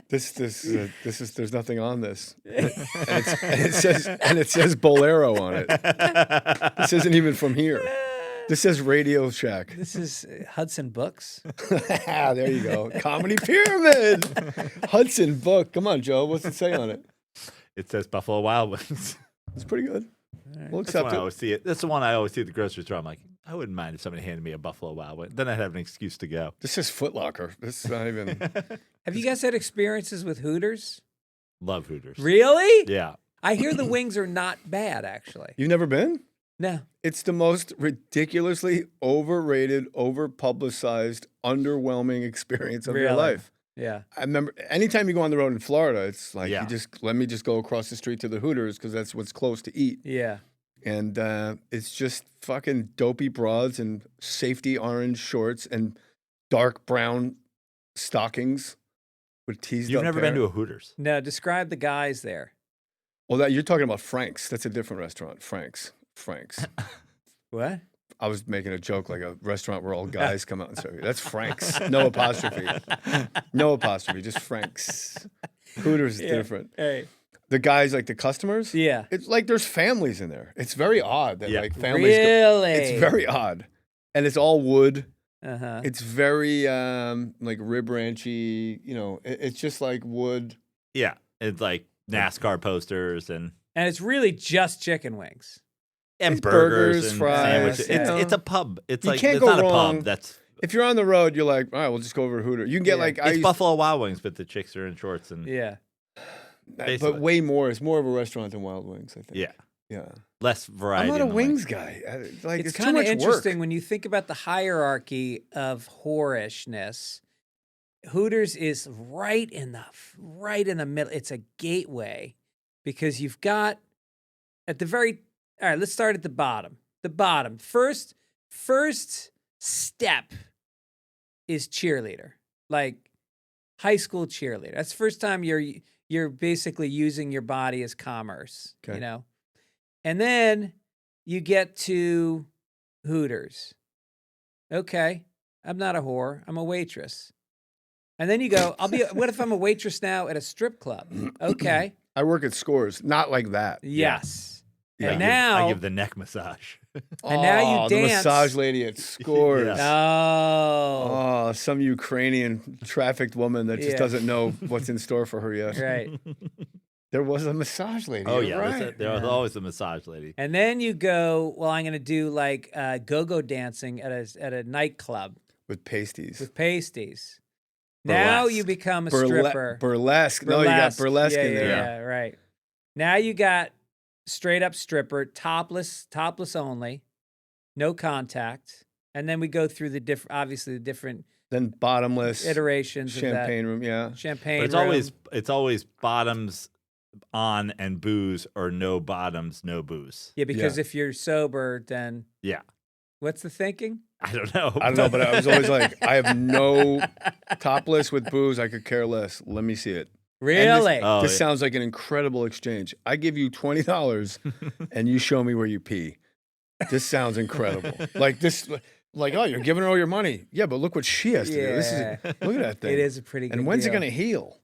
This is there's nothing on this. And it says Bolero on it. This isn't even from here. This says Radio Shack. This is Hudson Books. There you go. Comedy Pyramid. Hudson book. Come on, Joe. What's it say on it? It says Buffalo Wild Wings. It's pretty good. We'll That's the accept one I it. always see it. That's the one I always see at the grocery store. I'm like, I wouldn't mind if somebody handed me a Buffalo Wild Wing. Then I'd have an excuse to go. This is Foot Locker. This is not even. Have you guys had experiences with Hooters? Love Hooters. Really? Yeah. I hear the wings are not bad, actually. You've never been? No. It's the most ridiculously overrated, over-publicized, underwhelming experience of your Really? life. Yeah. I remember anytime you go on the road in Florida, it's like Yeah. you just let me just go across the street to the Hooters because that's what's close to eat. Yeah. And it's just fucking dopey broads and safety orange shorts and dark brown stockings with teased You've up never hair. been to a Hooters. No, describe the guys there. Well, that you're talking about Frank's. That's a different restaurant. Frank's. What? I was making a joke like a restaurant where all guys come out and serve you. That's Frank's. No apostrophe. No apostrophe. Just Frank's. Hooters is different. Hey. The guys, like the customers. Yeah. It's like there's families in there. It's very odd that Yeah. like families. Really? It's very odd, and it's all wood. Uh-huh. It's very like rib ranchy. You know, it's just like wood. Yeah. It's like NASCAR posters and And it's really just chicken wings. It's burgers burgers, and fries, sandwiches. you know. It's a pub. It's You like can't it's go not wrong. a pub. That's If you're on the road, you're like, all right, we'll just go over to Hooter. You can get Yeah. like it's Buffalo Wild Wings, but the chicks are in shorts and Yeah. but basically. way more. It's more of a restaurant than Wild Wings, I think. yeah. Yeah. less variety. I'm not in a the wings length. guy. Like It's it's too kind of much interesting work. when you think about the hierarchy of whorishness. Hooters is right in the middle. It's a gateway because you've got at the very all right. Let's start at the bottom. The bottom first step is cheerleader, like high school cheerleader. That's the first time you're basically using your body as commerce. Okay. You know, and then you get to Hooters. Okay, I'm not a whore. I'm a waitress. And then you go, what if I'm a waitress now at a strip club? Okay. I work at Scores, not like that. Yes. Yeah. And I now give the neck massage. And now you Oh, the dance. massage lady at Scores. Yeah. Oh. Oh, some Ukrainian trafficked woman that just Yeah. doesn't know what's in store for her yet. Right. There was a massage lady. Oh you're yeah, right. there was always a massage lady. And then you go, well, I'm going to do like go-go dancing at a nightclub With pasties. with pasties. Now Burlesque. you become a stripper. Burlesque. No, you got burlesque in there. Yeah, right. Now you got straight up stripper, topless only, no contact. And then we go through the different Then bottomless. iterations Champagne room, yeah. of that. Champagne But it's always bottoms on and booze, or no bottoms, no booze. Yeah, because Yeah. if you're sober, then Yeah. what's the thinking? I don't know. I don't know, but I was always like, I have no topless with booze. I could care less. Let me see it. Really? Oh, This yeah. sounds like an incredible exchange. I give you $20 and you show me where you pee. This sounds incredible. Like this, like, oh, you're giving her all your money. Yeah, but look what she has to do. This Yeah. is, look at that thing. It is a pretty good And when's deal. it going to heal?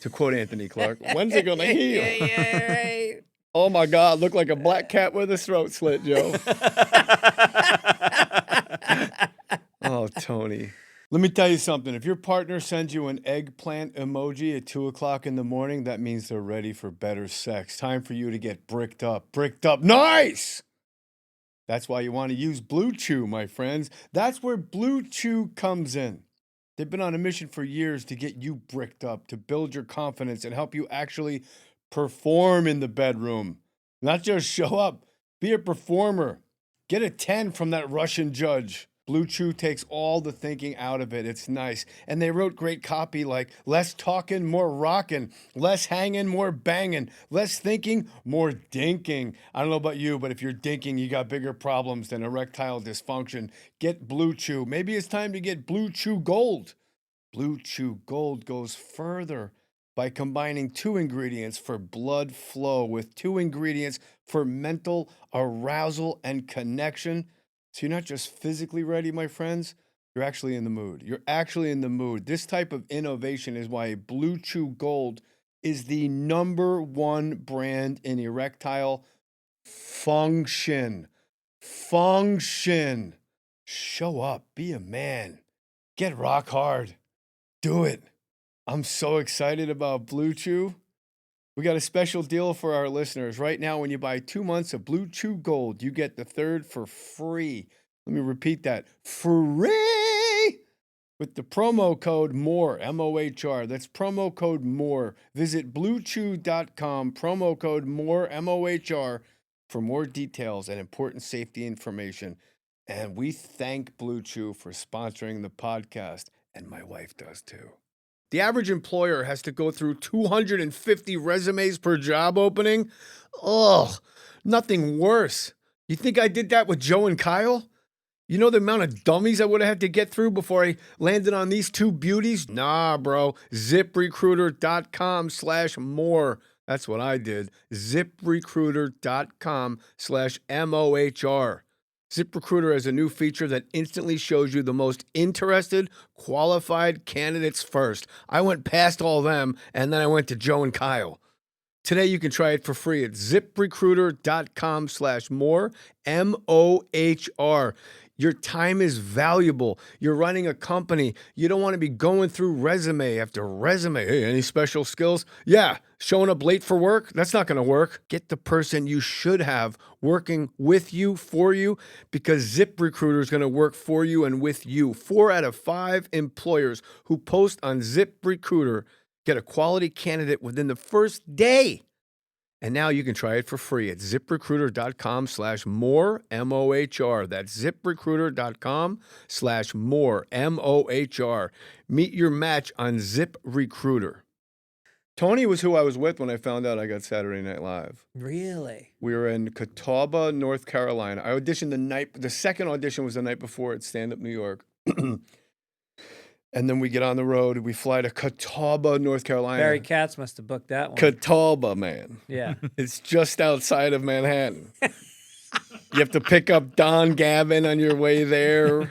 To quote Anthony Clark, when's it going to heal? Yeah, right. Oh my God, look like a black cat with a throat slit, Joe. Oh, Tony. Let me tell you something. If your partner sends you an eggplant emoji at 2 o'clock in the morning, that means they're ready for better sex. Time for you to get bricked up. Bricked up. Nice! That's why you want to use Blue Chew, my friends. That's where Blue Chew comes in. They've been on a mission for years to get you bricked up, to build your confidence and help you actually perform in the bedroom. Not just show up, be a performer. Get a 10 from that Russian judge. Blue Chew takes all the thinking out of it. It's nice. And they wrote great copy like less talking, more rocking, less hanging, more banging, less thinking, more dinking. I don't know about you, but if you're dinking, you got bigger problems than erectile dysfunction. Get Blue Chew. Maybe it's time to get Blue Chew Gold. Blue Chew Gold goes further by combining 2 ingredients for blood flow with 2 ingredients for mental arousal and connection. So you're not just physically ready, my friends, you're actually in the mood. You're actually in the mood. This type of innovation is why Blue Chew Gold is the #1 brand in erectile function. Function. Show up. Be a man. Get rock hard. Do it. I'm so excited about Blue Chew. We got a special deal for our listeners. Right now, when you buy 2 months of Blue Chew Gold, you get the 3rd for free. Let me repeat that. Free! With the promo code MOHR, M-O-H-R. That's promo code MOHR. Visit bluechew.com, promo code MOHR, M-O-H-R, for more details and important safety information. And we thank Blue Chew for sponsoring the podcast, and my wife does too. The average employer has to go through 250 resumes per job opening. Ugh, nothing worse. You think I did that with Joe and Kyle? You know the amount of dummies I would have had to get through before I landed on these 2 beauties? Nah, bro. ZipRecruiter.com/more. That's what I did. ZipRecruiter.com/MOHR. ZipRecruiter has a new feature that instantly shows you the most interested, qualified candidates first. I went past all them, and then I went to Joe and Kyle. Today, you can try it for free at ZipRecruiter.com/more, MOHR. Your time is valuable. You're running a company. You don't want to be going through resume after resume. Hey, any special skills? Yeah, showing up late for work? That's not going to work. Get the person you should have working with you, for you, because ZipRecruiter is going to work for you and with you. 4 out of 5 employers who post on ZipRecruiter get a quality candidate within the first day. And now you can try it for free at ziprecruiter.com/more, M-O-H-R. That's ziprecruiter.com/more, M-O-H-R. Meet your match on ZipRecruiter. Tony was who I was with when I found out I got Saturday Night Live. Really? We were in Catawba, North Carolina. I auditioned the second audition was the night before at Stand Up New York. And then we get on the road. We fly to Catawba, North Carolina. Barry Katz must have booked that one. Catawba, man. Yeah. It's just outside of Manhattan. You have to pick up Don Gavin on your way there.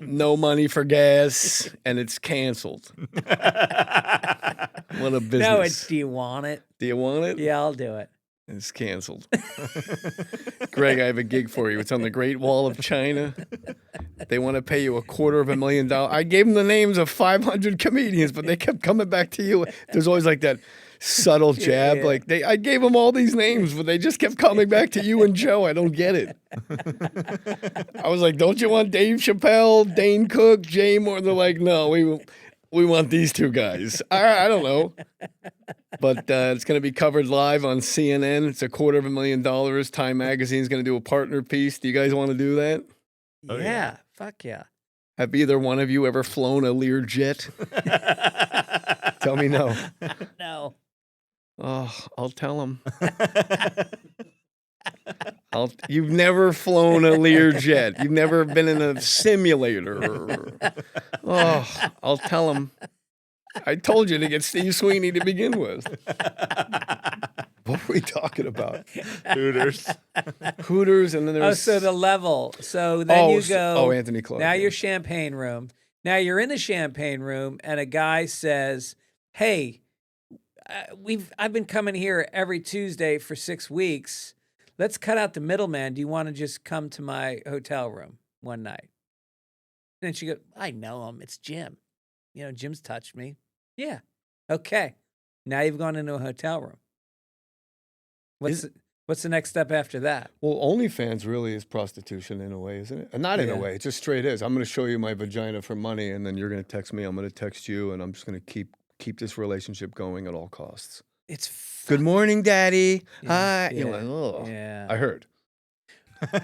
No money for gas, and it's canceled. What a business. No, it's do you want it? Do you want it? Yeah, I'll do it. It's canceled. Greg, I have a gig for you. It's on the Great Wall of China. They want to pay you $250,000. I gave them the names of 500 comedians, but they kept coming back to you. There's always like that subtle jab. Yeah. Like I gave them all these names, but they just kept coming back to you and Joe. I don't get it. I was like, don't you want Dave Chappelle, Dane Cook, Jay Mohr? They're like, no, we want these two guys. I don't know. But it's going to be covered live on CNN. It's $250,000. Time Magazine's going to do a partner piece. Do you guys want to do that? Oh, yeah. Fuck yeah. Have either one of you ever flown a Lear jet? Tell me no. No. Oh, I'll tell them. You've never flown a Lear jet. You've never been in a simulator. Oh, I'll tell them. I told you to get Steve Sweeney to begin with. What were we talking about? Hooters. Hooters, and then there's... Oh, so the level. So then you go... Oh, Anthony Clark. Now yeah. you're champagne room. Now you're in the champagne room, and a guy says, hey, I've been coming here every Tuesday for 6 weeks. Let's cut out the middleman. Do you want to just come to my hotel room one night? And then she goes, I know him. It's Jim. You know, Jim's touched me. Yeah. Okay. Now you've gone into a hotel room. What's the next step after that? Well, OnlyFans really is prostitution in a way, isn't it? Not in a way. It just straight is. I'm going to show you my vagina for money, and then you're going to text me. I'm going to text you, and I'm just going to keep this relationship going at all costs. It's good morning, Daddy. Yeah, Hi. yeah, You're like, oh. yeah. I heard.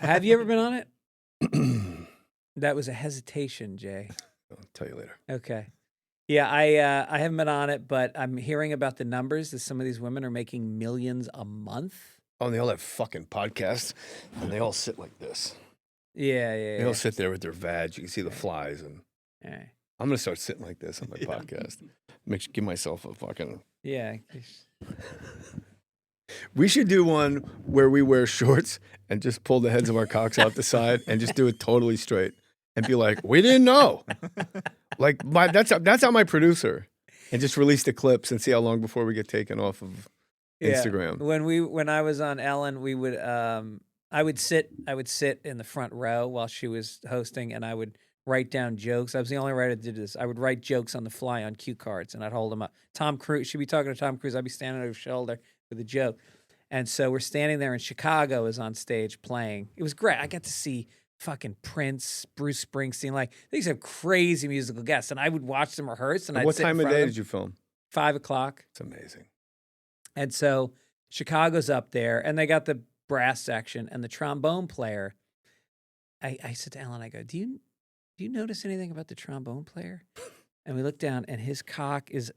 Have you ever been on it? That was a hesitation, Jay. I'll tell you later. Okay. Yeah, I haven't been on it, but I'm hearing about the numbers that some of these women are making millions a month. Oh, and they all have fucking podcasts, and they all sit like this. Yeah. They all sit there with their vag. You can see the flies, and Yeah. I'm gonna start sitting like this on my podcast. Give myself a fucking. Yeah. We should do one where we wear shorts and just pull the heads of our cocks out the side and just do it totally straight and be like, we didn't know. Like that's how my producer, and just release the clips and see how long before we get taken off of Instagram. When I was on Ellen, we would I would sit in the front row while she was hosting, and I would write down jokes. I was the only writer that did this. I would write jokes on the fly on cue cards, and I'd hold them up. Tom Cruise, she'd be talking to Tom Cruise. I'd be standing over his shoulder with a joke. And so we're standing there, and Chicago is on stage playing. It was great. I got to see fucking Prince, Bruce Springsteen. Like, these are crazy musical guests, and I would watch them rehearse. And what time of day did you film? 5:00. It's amazing. And so Chicago's up there, and they got the brass section and the trombone player. I said to Ellen, I go, do you notice anything about the trombone player? And we look down, and his cock is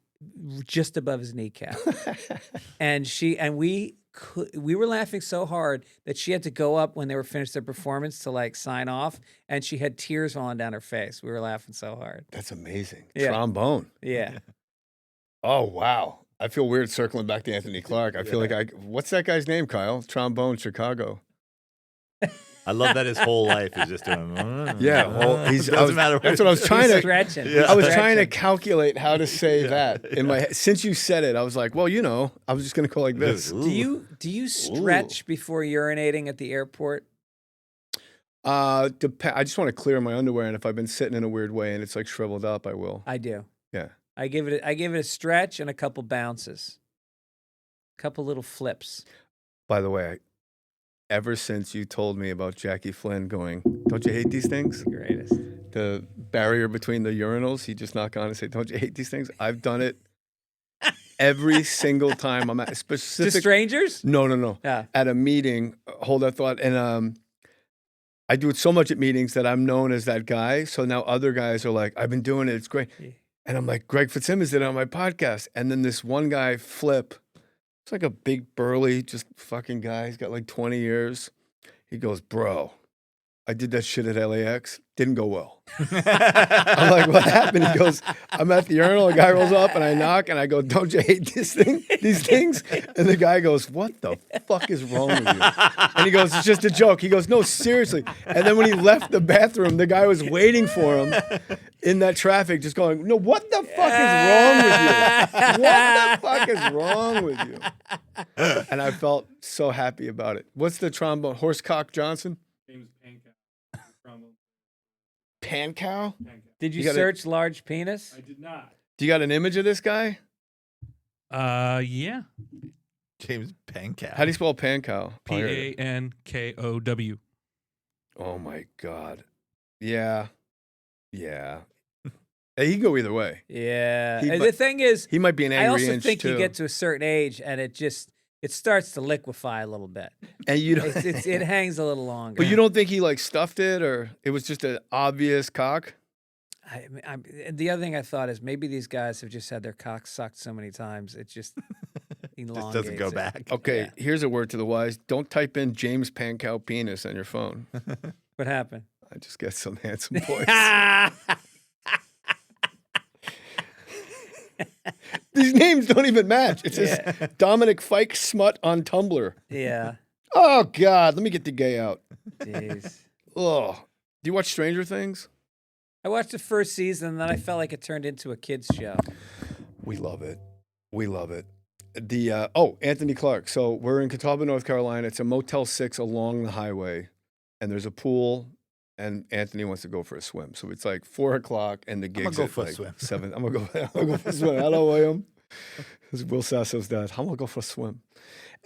just above his kneecap. And we were laughing so hard that she had to go up when they were finished their performance to like sign off, and she had tears falling down her face. We were laughing so hard. That's amazing. Yeah. Trombone. Yeah. Oh, wow. I feel weird circling back to Anthony Clark. I feel like what's that guy's name, Kyle? Trombone, Chicago. I love that his whole life is just doing. Yeah, well, doesn't matter. That's what I was trying to. Stretching. Yeah. I was trying to calculate how to say that in my head. Since you said it, I was like, well, I was just going to go like this. Do you stretch before urinating at the airport? I just want to clear my underwear, and if I've been sitting in a weird way and it's like shriveled up, I will. I do. Yeah. I give it a stretch and a couple bounces, a couple little flips. By the way, ever since you told me about Jackie Flynn going, don't you hate these things? Greatest. The barrier between the urinals, he just knock on and say, don't you hate these things? I've done it Every single time I'm at a To specific. strangers? No. Yeah. At a meeting, hold that thought. And I do it so much at meetings that I'm known as that guy. So now other guys are like, I've been doing it. It's great. And I'm like, Greg Fitzsimmons did it on my podcast. And then this one guy, Flip, it's like a big, burly, just fucking guy. He's got like 20 years. He goes, bro, I did that shit at LAX. Didn't go well. I'm like, what happened? He goes, I'm at the urinal. A guy rolls up and I knock and I go, don't you hate these things? And the guy goes, what the fuck is wrong with you? And he goes, it's just a joke. He goes, no, seriously. And then when he left the bathroom, the guy was waiting for him in that traffic, just going, no, what the fuck is wrong with you? What the fuck is wrong with you? And I felt so happy about it. What's the trombone? Horsecock Johnson? Pancow? Did you You gotta- search large penis? I did not. Do you got an image of this guy? Yeah. James Pankow. How do you spell Pancow? Pankow. Oh my God. Yeah. Yeah. Hey, he can go either way. Yeah. He And might- the thing is, He might be an I angry also inch think too. you get to a certain age and it starts to liquefy a little bit. And you don't, It hangs a little longer. but you don't think he like stuffed it or it was just an obvious cock? The other thing I thought is maybe these guys have just had their cock sucked so many times it just elongates. Just doesn't go it. back. Okay, Yeah. here's a word to the wise. Don't type in James Pancow penis on your phone. What happened? I just get some handsome boys. These names don't even match. It says Dominic Fike Smut on Tumblr. Yeah. Oh God, let me get the gay out. Jeez. Oh, do you watch Stranger Things? I watched the first season and then I felt like it turned into a kids show. We love it. We love it. The Anthony Clark. So we're in Catawba, North Carolina. It's a Motel 6 along the highway, and there's a pool. And Anthony wants to go for a swim. So it's like 4:00, and the gig's go at for a like swim. 7. I'm gonna go for a swim. Hello, William. This is Will Sasso's dad. I'm gonna go for a swim.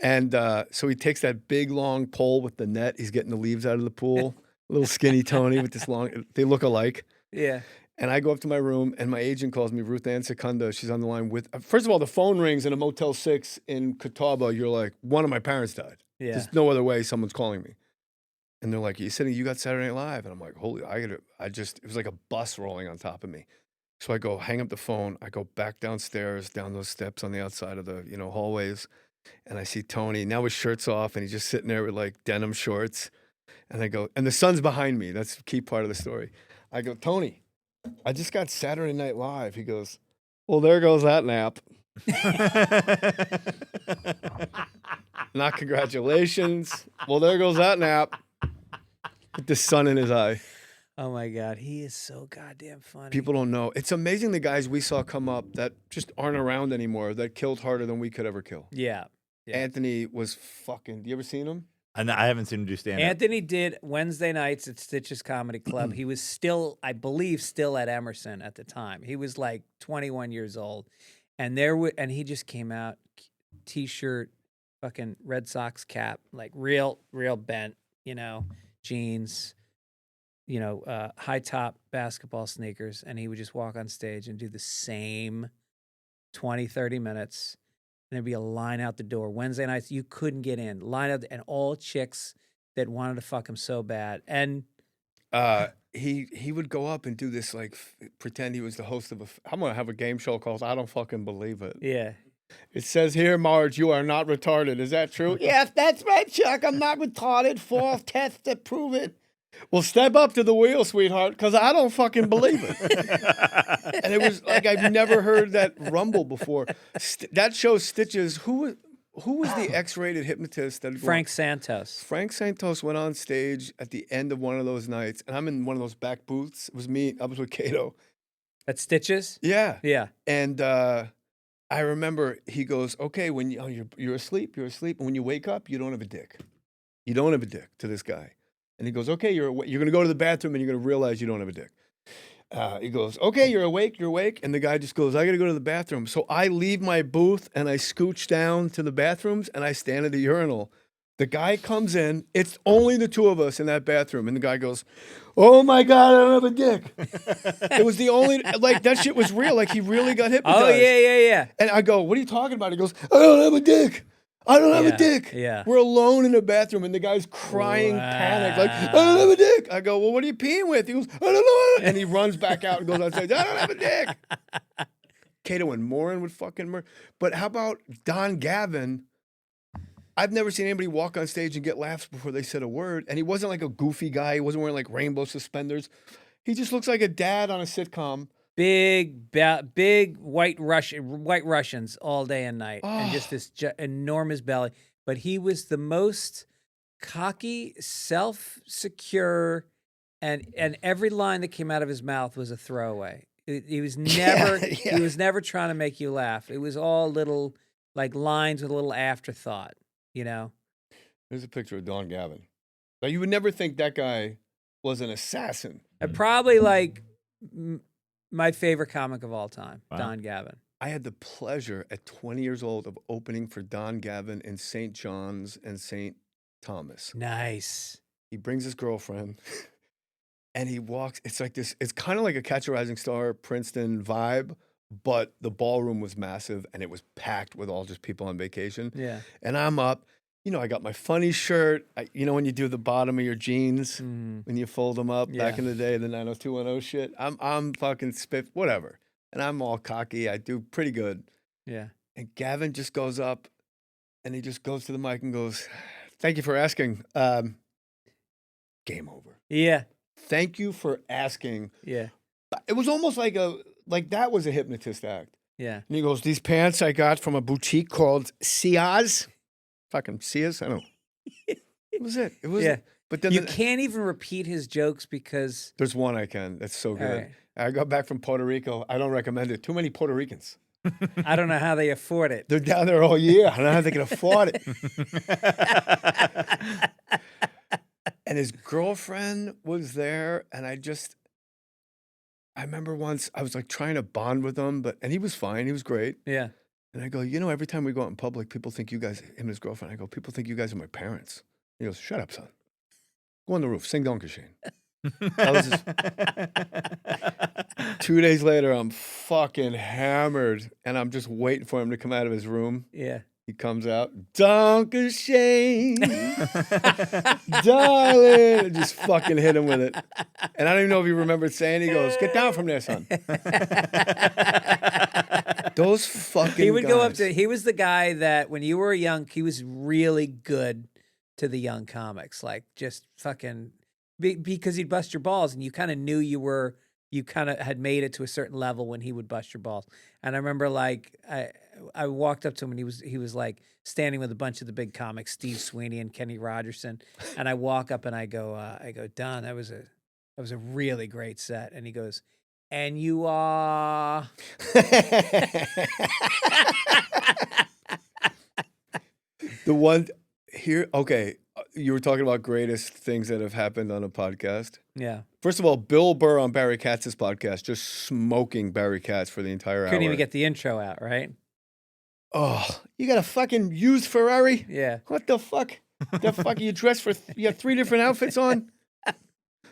And so he takes that big long pole with the net. He's getting the leaves out of the pool. Little skinny Tony with this long. They look alike. Yeah. And I go up to my room, and my agent calls me, Ruth Ann Secunda. She's on the line with. First of all, the phone rings in a Motel 6 in Catawba. You're like, one of my parents died. Yeah. There's no other way someone's calling me. And they're like, you got Saturday Night Live. And I'm like, it was like a bus rolling on top of me. So I go hang up the phone. I go back downstairs, down those steps on the outside of the, hallways. And I see Tony now with shirts off and he's just sitting there with like denim shorts. And I go, and the sun's behind me. That's the key part of the story. I go, Tony, I just got Saturday Night Live. He goes, well, there goes that nap. Not congratulations. Well, there goes that nap. With the sun in his eye. Oh my God. He is so goddamn funny. People don't know. It's amazing the guys we saw come up that just aren't around anymore that killed harder than we could ever kill. Yeah. Yeah. Anthony was fucking. You ever seen him? And I haven't seen him do stand up. Anthony did Wednesday nights at Stitches Comedy Club. He was still, I believe, still at Emerson at the time. He was like 21 years old. And and he just came out, t-shirt, fucking Red Sox cap, like real bent, jeans, high top basketball sneakers. And he would just walk on stage and do the same 20, 30 minutes. And there'd be a line out the door. Wednesday nights, you couldn't get in. Line out, and all chicks that wanted to fuck him so bad. And he would go up and do this, like, pretend he was the host of I'm going to have a game show called I Don't Fucking Believe It. yeah. It says here, Marge, you are not retarded. Is that true? Yes, that's right, Chuck. I'm not retarded. False tests that prove it. Well, step up to the wheel, sweetheart, because I don't fucking believe it. And it was like I've never heard that rumble before. That show Stitches. Who was the X-rated hypnotist? Frank Santos. Frank Santos went on stage at the end of one of those nights, and I'm in one of those back booths. It was me. I was with Cato. At Stitches? Yeah. Yeah. And I remember he goes, okay, when you're asleep, and when you wake up, you don't have a dick. You don't have a dick to this guy. And he goes, okay, you're going to go to the bathroom and you're going to realize you don't have a dick. He goes, okay, you're awake. And the guy just goes, I got to go to the bathroom. So I leave my booth and I scooch down to the bathrooms and I stand at the urinal The guy comes in. It's only the two of us in that bathroom. And the guy goes, "Oh, my God, I don't have a dick." It was the only, like, that shit was real. Like, he really got hypnotized. Oh, yeah. And I go, "What are you talking about?" He goes, "I don't have a dick. I don't have a dick." Yeah. We're alone in the bathroom, and the guy's crying, panicked, like, "I don't have a dick." I go, "Well, what are you peeing with?" He goes, "I don't know." And he runs back out and goes outside, "I don't have a dick." Cato and Morin would fucking murder. But how about Don Gavin? I've never seen anybody walk on stage and get laughs before they said a word. And he wasn't like a goofy guy. He wasn't wearing like rainbow suspenders. He just looks like a dad on a sitcom. Big white Russians all day and night, and just this enormous belly. But he was the most cocky, self-secure, and every line that came out of his mouth was a throwaway. He was never he was never trying to make you laugh. It was all little like lines with a little afterthought, you know. There's a picture of Don Gavin. Now you would never think that guy was an assassin. And probably like my favorite comic of all time, Don Gavin. I had the pleasure at 20 years old of opening for Don Gavin in St. John's and St. Thomas. Nice. He brings his girlfriend and he walks. It's like this, it's kind of like a Catch a Rising Star, Princeton vibe, but the ballroom was massive and it was packed with all just people on vacation. Yeah. And I'm up. You know, I got my funny shirt. You know when you do the bottom of your jeans, when you fold them up back in the day, the 90210 shit? I'm fucking spit, whatever. And I'm all cocky. I do pretty good. Yeah. And Gavin just goes up and he just goes to the mic and goes, "Thank you for asking. Game over. Yeah. Thank you for asking." Yeah. It was almost like that was a hypnotist act. Yeah. And he goes, "These pants I got from a boutique called Sia's." Fucking Sears, I don't know. It was it. It was. Yeah. But then you can't even repeat his jokes because there's one I can. That's so good. Right. I got back from Puerto Rico. I don't recommend it. Too many Puerto Ricans. I don't know how they afford it. They're down there all year. I don't know how they can afford it. And his girlfriend was there, and I remember once I was like trying to bond with him, and he was fine. He was great. Yeah. And I go, "You know, every time we go out in public, people think you guys," him and his girlfriend, I go, "People think you guys are my parents." He goes, "Shut up, son. Go on the roof. Sing Donkey Shane." 2 days later, I'm fucking hammered, and I'm just waiting for him to come out of his room. Yeah. He comes out, "Donkey Shane, darling." I just fucking hit him with it. And I don't even know if he remembered saying. He goes, "Get down from there, son." Those fucking He would guys. go up to, he was the guy that when you were young, he was really good to the young comics. Like just fucking, because he'd bust your balls and you kind of knew you kind of had made it to a certain level when he would bust your balls. And I remember like, I walked up to him and he was like standing with a bunch of the big comics, Steve Sweeney and Kenny Rogerson. And I walk up and I go, "Don, that was a really great set." And he goes, "And you are..." The one here, okay, you were talking about greatest things that have happened on a podcast. Yeah. First of all, Bill Burr on Barry Katz's podcast, just smoking Barry Katz for the entire hour. Couldn't even get the intro out, right? Oh, you got a fucking used Ferrari? Yeah. What the fuck? The fuck are you dressed for? You have 3 different outfits on?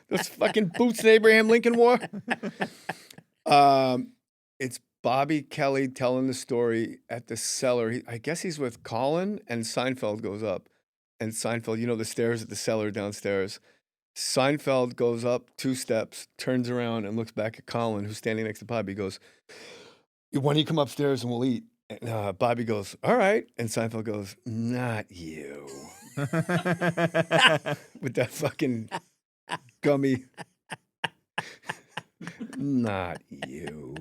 Those fucking boots that Abraham Lincoln wore? It's Bobby Kelly telling the story at the cellar. I guess he's with Colin, and Seinfeld goes up. And Seinfeld, you know the stairs at the cellar downstairs. Seinfeld goes up 2 steps, turns around, and looks back at Colin, who's standing next to Bobby. He goes, "When you come upstairs and we'll eat." And Bobby goes, "All right." And Seinfeld goes, "Not you." With that fucking gummy. "Not you."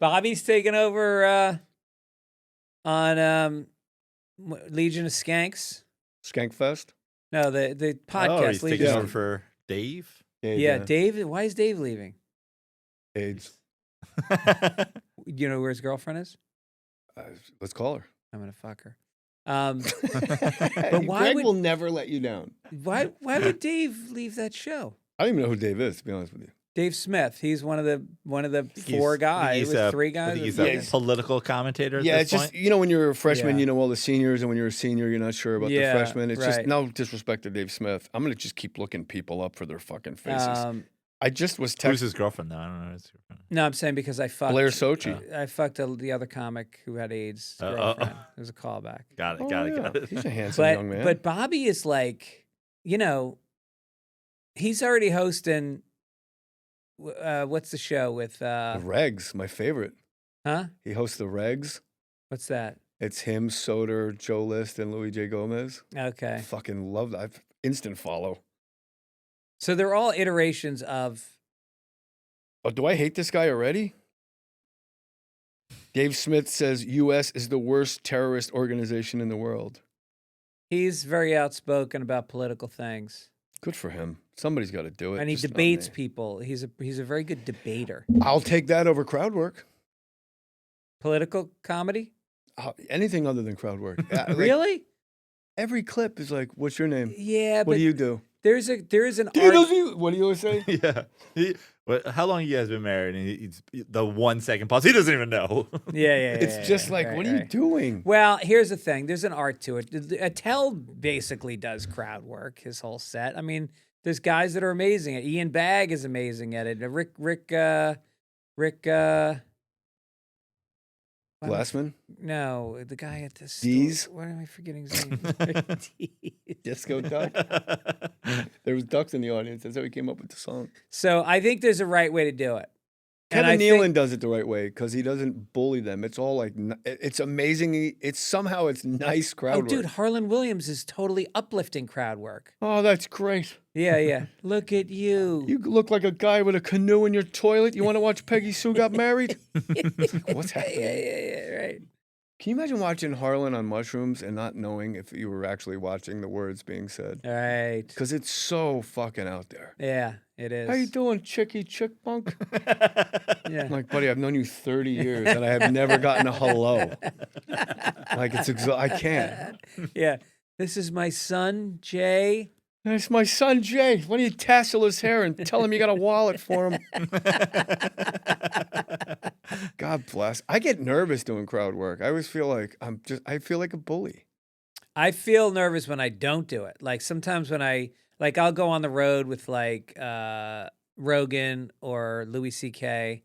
Bobby's taking over on Legion of Skanks. Skankfest? No, the podcast. Oh, he's taking Legion. over for Dave? Yeah, Dave. Why is Dave leaving? AIDS. You know where his girlfriend is? Let's call her. I'm gonna fuck her. But why Greg would will never let you down. why would Dave leave that show? I don't even know who Dave is, to be honest with you. Dave Smith. He's one of the four guys, three guys. He's a political commentator. At Yeah, this it's point? just when you're a freshman, Yeah. you know all the seniors, and when you're a senior, you're not sure about the Yeah, freshmen. It's just right. no disrespect to Dave Smith. I'm gonna just keep looking people up for their fucking faces. I just was Who's texting his girlfriend though? I don't know his girlfriend. No, I'm saying because I fucked Blair Sochi. I fucked the other comic who had AIDS. Girlfriend. It was a callback. Got it. Oh, Got yeah. it. He's a handsome But young man. but Bobby is like, he's already hosting. What's the show with? The Regs, my favorite. Huh? He hosts the Regs. What's that? It's him, Soder, Joe List, and Louis J. Gomez. Okay. Fucking love that. I've instant follow. So they're all iterations of. Oh, do I hate this guy already? Dave Smith says U.S. is the worst terrorist organization in the world. He's very outspoken about political things, Good for him. Somebody's got to do it. and he just not debates me. people. He's a very good debater. I'll take that over crowd work. Political comedy, Anything other than crowd work. Like, really? every clip is like, "What's your name? Yeah, What but do you do? there is an Do you art. do- What do you always say? Yeah. How long you guys been married? And he's the 1 second pause. He doesn't even know. Yeah. It's just like, right, what are you right. doing? Well, here's the thing. There's an art to it. Attell basically does crowd work, his whole set. I mean, there's guys that are amazing at it. Ian Bagg is amazing at it. Rick Glassman, no, the guy at this Dees? What am I forgetting his name? Dees. Disco Duck. There was ducks in the audience. That's how he came up with the song. So I think there's a right way to do it. And Kevin I Nealon think- does it the right way because he doesn't bully them. It's all like it's amazing. It's nice crowd Oh, work. dude, Harlan Williams is totally uplifting crowd work. Oh, that's great. Yeah. Look at you. You look like a guy with a canoe in your toilet. You want to watch Peggy Sue Got Married? What's happening? Yeah, right. Can you imagine watching Harlan on mushrooms and not knowing if you were actually watching the words being said? All right. Because it's so fucking out there. Yeah, it is. How you doing, chicky chick punk? Yeah. I'm like, buddy, I've known you 30 years and I have never gotten a hello. Like, I can't. Yeah. This is my son, Jay. It's my son, Jay. Why don't you tassel his hair and tell him you got a wallet for him? God bless. I get nervous doing crowd work. I always feel like I feel like a bully. I feel nervous when I don't do it. Like sometimes when I'll go on the road with like Rogan or Louis C.K.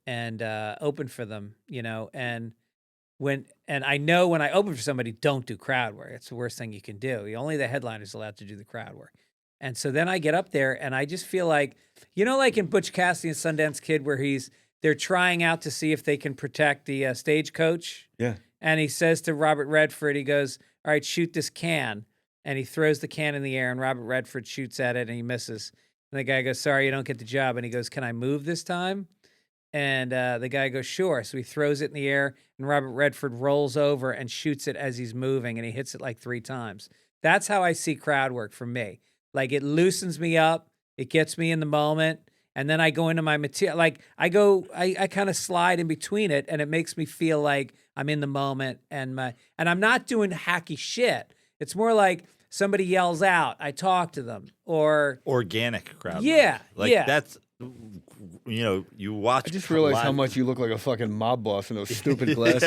and open for them, and I know when I open for somebody, don't do crowd work. It's the worst thing you can do. Only the headliner's allowed to do the crowd work. And so then I get up there and I just feel like, like in Butch Cassidy and Sundance Kid where they're trying out to see if they can protect the stagecoach. Yeah. And he says to Robert Redford, he goes, all right, shoot this can. And he throws the can in the air and Robert Redford shoots at it and he misses. And the guy goes, sorry, you don't get the job. And he goes, can I move this time? And the guy goes, sure. So he throws it in the air and Robert Redford rolls over and shoots it as he's moving and he hits it like 3 times. That's how I see crowd work for me. Like it loosens me up. It gets me in the moment. And then I go into my material. Like I kind of slide in between it and it makes me feel like I'm in the moment and I'm not doing hacky shit. It's more like somebody yells out, I talk to them or Organic crowd. Yeah. Like yeah. that's, you watch. I just realized how live- much you look like a fucking mob boss in those stupid glasses.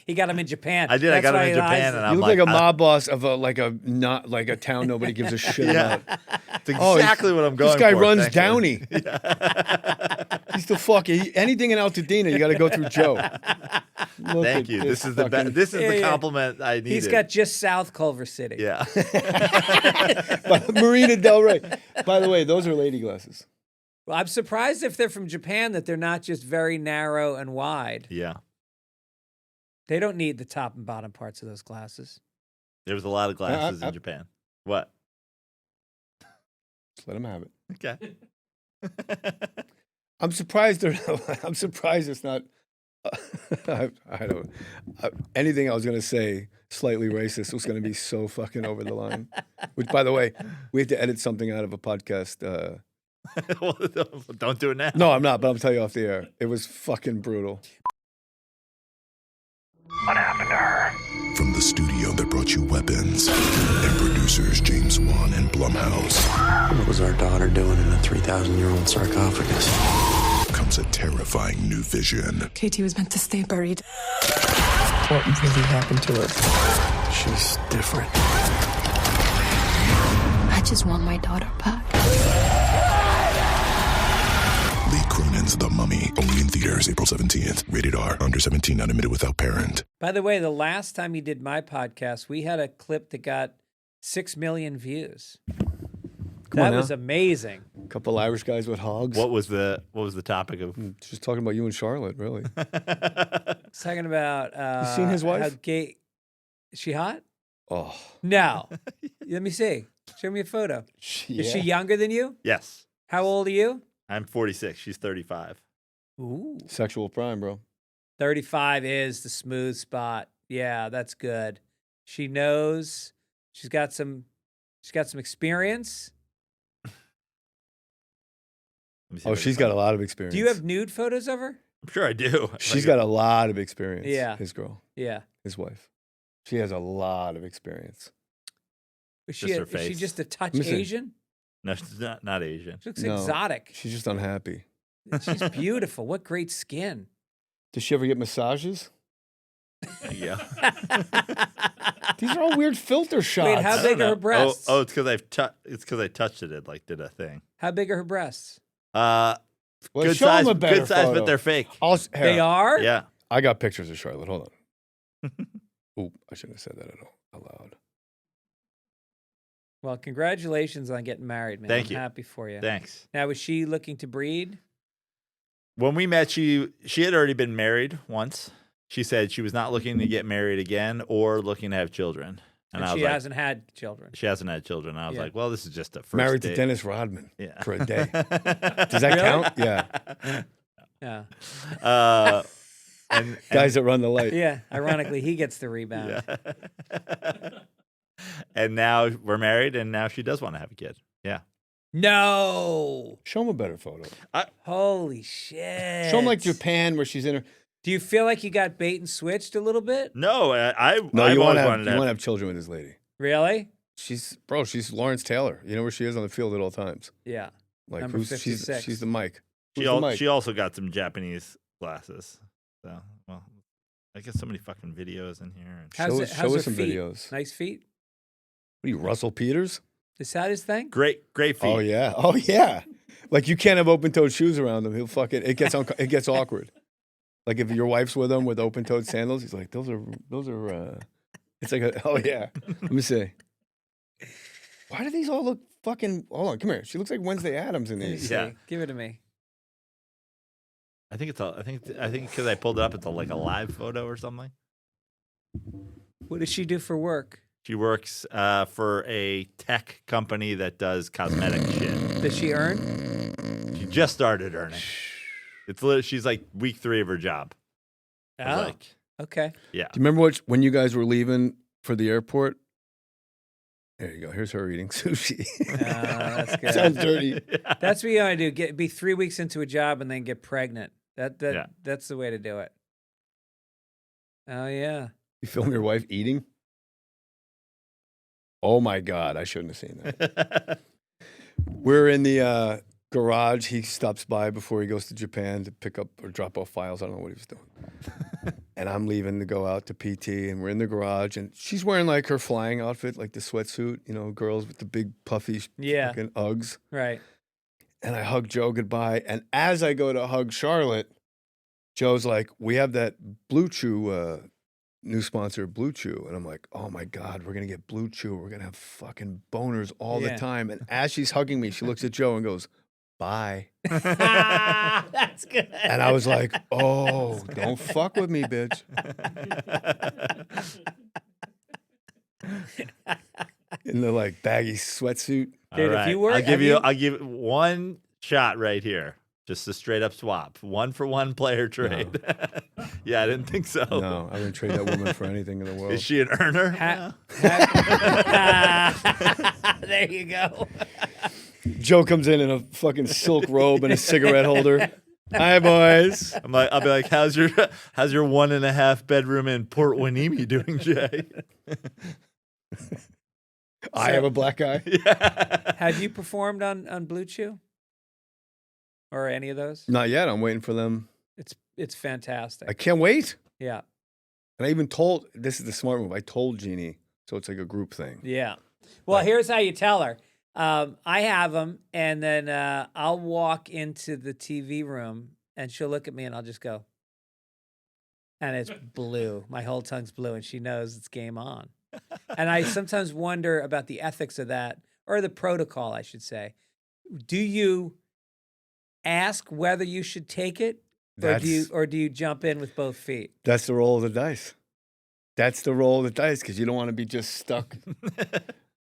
He got him in Japan. I did. I That's got him why in he Japan, lies. and You I'm look like a mob boss of a town nobody gives a shit Yeah, about. it's exactly what I'm going. This guy for, runs thankfully. Downey. He's the fuck. Anything in Altadena, you got to go through Joe. Look Thank at you. This is the fucking- best. This is the Yeah. compliment I needed. He's got just South Culver City. Yeah. Marina Del Rey. By the way, those are lady glasses. Well, I'm surprised if they're from Japan that they're not just very narrow and wide. Yeah. They don't need the top and bottom parts of those glasses. There was a lot of glasses in Japan. What? Just let him have it. Okay. I'm surprised I'm surprised it's not. I don't. Anything I was going to say slightly racist was going to be so fucking over the line. Which, by the way, we have to edit something out of a podcast. Well, don't do it now. No, I'm not, but I'll tell you off the air. It was fucking brutal. What happened to her? From the studio that brought brought you weapons, and producers James Wan and Blumhouse. What was our daughter doing in a 3,000-year-old sarcophagus? Comes a terrifying new vision. Katie was meant to stay buried. What really happened to her? She's different. I just want my daughter back. Lee Cronin's The Mummy, only in theaters April 17th. Rated R, under 17, not admitted without parent. By the way, the last time you did my podcast, we had a clip that got 6 million views. That was amazing. A couple Irish guys with hogs. What was the topic of? Just talking about you and Charlotte, really. It's talking about You seen his wife? how gay. Is she hot? Oh, No. Let me see. Show me a photo. Is she younger than you? Yes. How old are you? I'm 46. She's 35. Ooh. sexual prime, bro. 35 is the smooth spot. Yeah, that's good. She knows. She's got some experience. Oh, she's got a lot of experience. Do you have nude photos of her? I'm sure I do. She's got a lot of experience. Yeah. His girl. Yeah. His wife. She has a lot of experience. Is Just her is she face. just a touch Let me see. Asian? No, she's not Asian. She looks No. exotic. She's just unhappy. She's beautiful. What great skin. Does she ever get massages? Yeah. These are all weird filter shots. Wait, how big are her breasts? Oh, it's because I touched it. It like did a thing. How big are her breasts? Well, Good show 'em size. a better Good size, photo. but they're fake. They are? Yeah. I got pictures of Charlotte. Hold on. Oop, I shouldn't have said that out loud. Well, congratulations on getting married, man. Thank I'm you. happy for you. Thanks. Now, was she looking to breed? When we met, she had already been married once. She said she was not looking to get married again or looking to have children. And I was she like, hasn't had children. She hasn't had children. I was Yeah. like, well, this is just a first Married date. to Dennis Rodman Yeah. for a day. Does that count? Yeah. Yeah. And Guys that run the light. Yeah. Ironically, he gets the rebound. Yeah. And now we're married, and now she does want to have a kid. Yeah. No. Show him a better photo. Holy shit. Show him like Japan where she's in her. Do you feel like you got bait and switched a little bit? No, I've No, always you want wanted to to have children with this lady. Really? She's Lawrence Taylor. You know where she is on the field at all times. Yeah. Like Number she's 56. the Mike. She, Who's the Mike? she also got some Japanese glasses. So, well, I get so many fucking videos in here. And How's Show her us some feet? videos. Nice feet? What are you, Russell Peters? Is that his thing? great feet. Oh yeah. Like you can't have open-toed shoes around him. He'll fucking it gets awkward. Like if your wife's with him with open-toed sandals, he's like, those are. It's like Let me see. Why do these all look fucking? Hold on, come here. She looks like Wednesday Addams in these. Yeah. Give it to me. I think because I pulled it up, it's like a live photo or something. What does she do for work? She works for a tech company that does cosmetic shit. Does she earn? She just started earning. She's like week 3 of her job. I was like, okay. Yeah. Do you remember when you guys were leaving for the airport? There you go. Here's her eating sushi. That's good. Sounds dirty. That's what you want to do. Be 3 weeks into a job and then get pregnant. That's the way to do it. Oh yeah. You film your wife eating? Oh my God, I shouldn't have seen that. We're in the garage. He stops by before he goes to Japan to pick up or drop off files. I don't know what he was doing. And I'm leaving to go out to PT, and we're in the garage, and she's wearing like her flying outfit, like the sweatsuit, you know, girls with the big puffy fucking Uggs. Right. And I hug Joe goodbye. And as I go to hug Charlotte, Joe's like, we have that Blue Chew, new sponsor, Blue Chew. And I'm like, oh my God, we're going to get Blue Chew. We're going to have fucking boners all the time. And as she's hugging me, she looks at Joe and goes, bye. That's good. And I was like, oh, don't fuck with me, bitch. In the like baggy sweatsuit. Dude, all right. if you were, I'll give one shot right here. Just a straight up swap. 1-for-1 player trade. No. Yeah, I didn't think so. No, I wouldn't trade that woman for anything in the world. Is she an earner? There you go. Joe comes in a fucking silk robe and a cigarette holder. Hi, boys. I'll be like, how's your 1.5 bedroom in Port Hueneme doing, Jay? I have a black eye. Have you performed on Blue Chew or any of those? Not yet. I'm waiting for them. It's fantastic. I can't wait. Yeah. And I even told, this is the smart move. I told Jeannie, so it's like a group thing. Yeah. Well, here's how you tell her. I have them, and then I'll walk into the TV room, and she'll look at me, and I'll just go. And it's blue. My whole tongue's blue, and she knows it's game on. And I sometimes wonder about the ethics of that, or the protocol, I should say. Do you ask whether you should take it, or do you jump in with both feet? That's the roll of the dice. That's the roll of the dice, because you don't want to be just stuck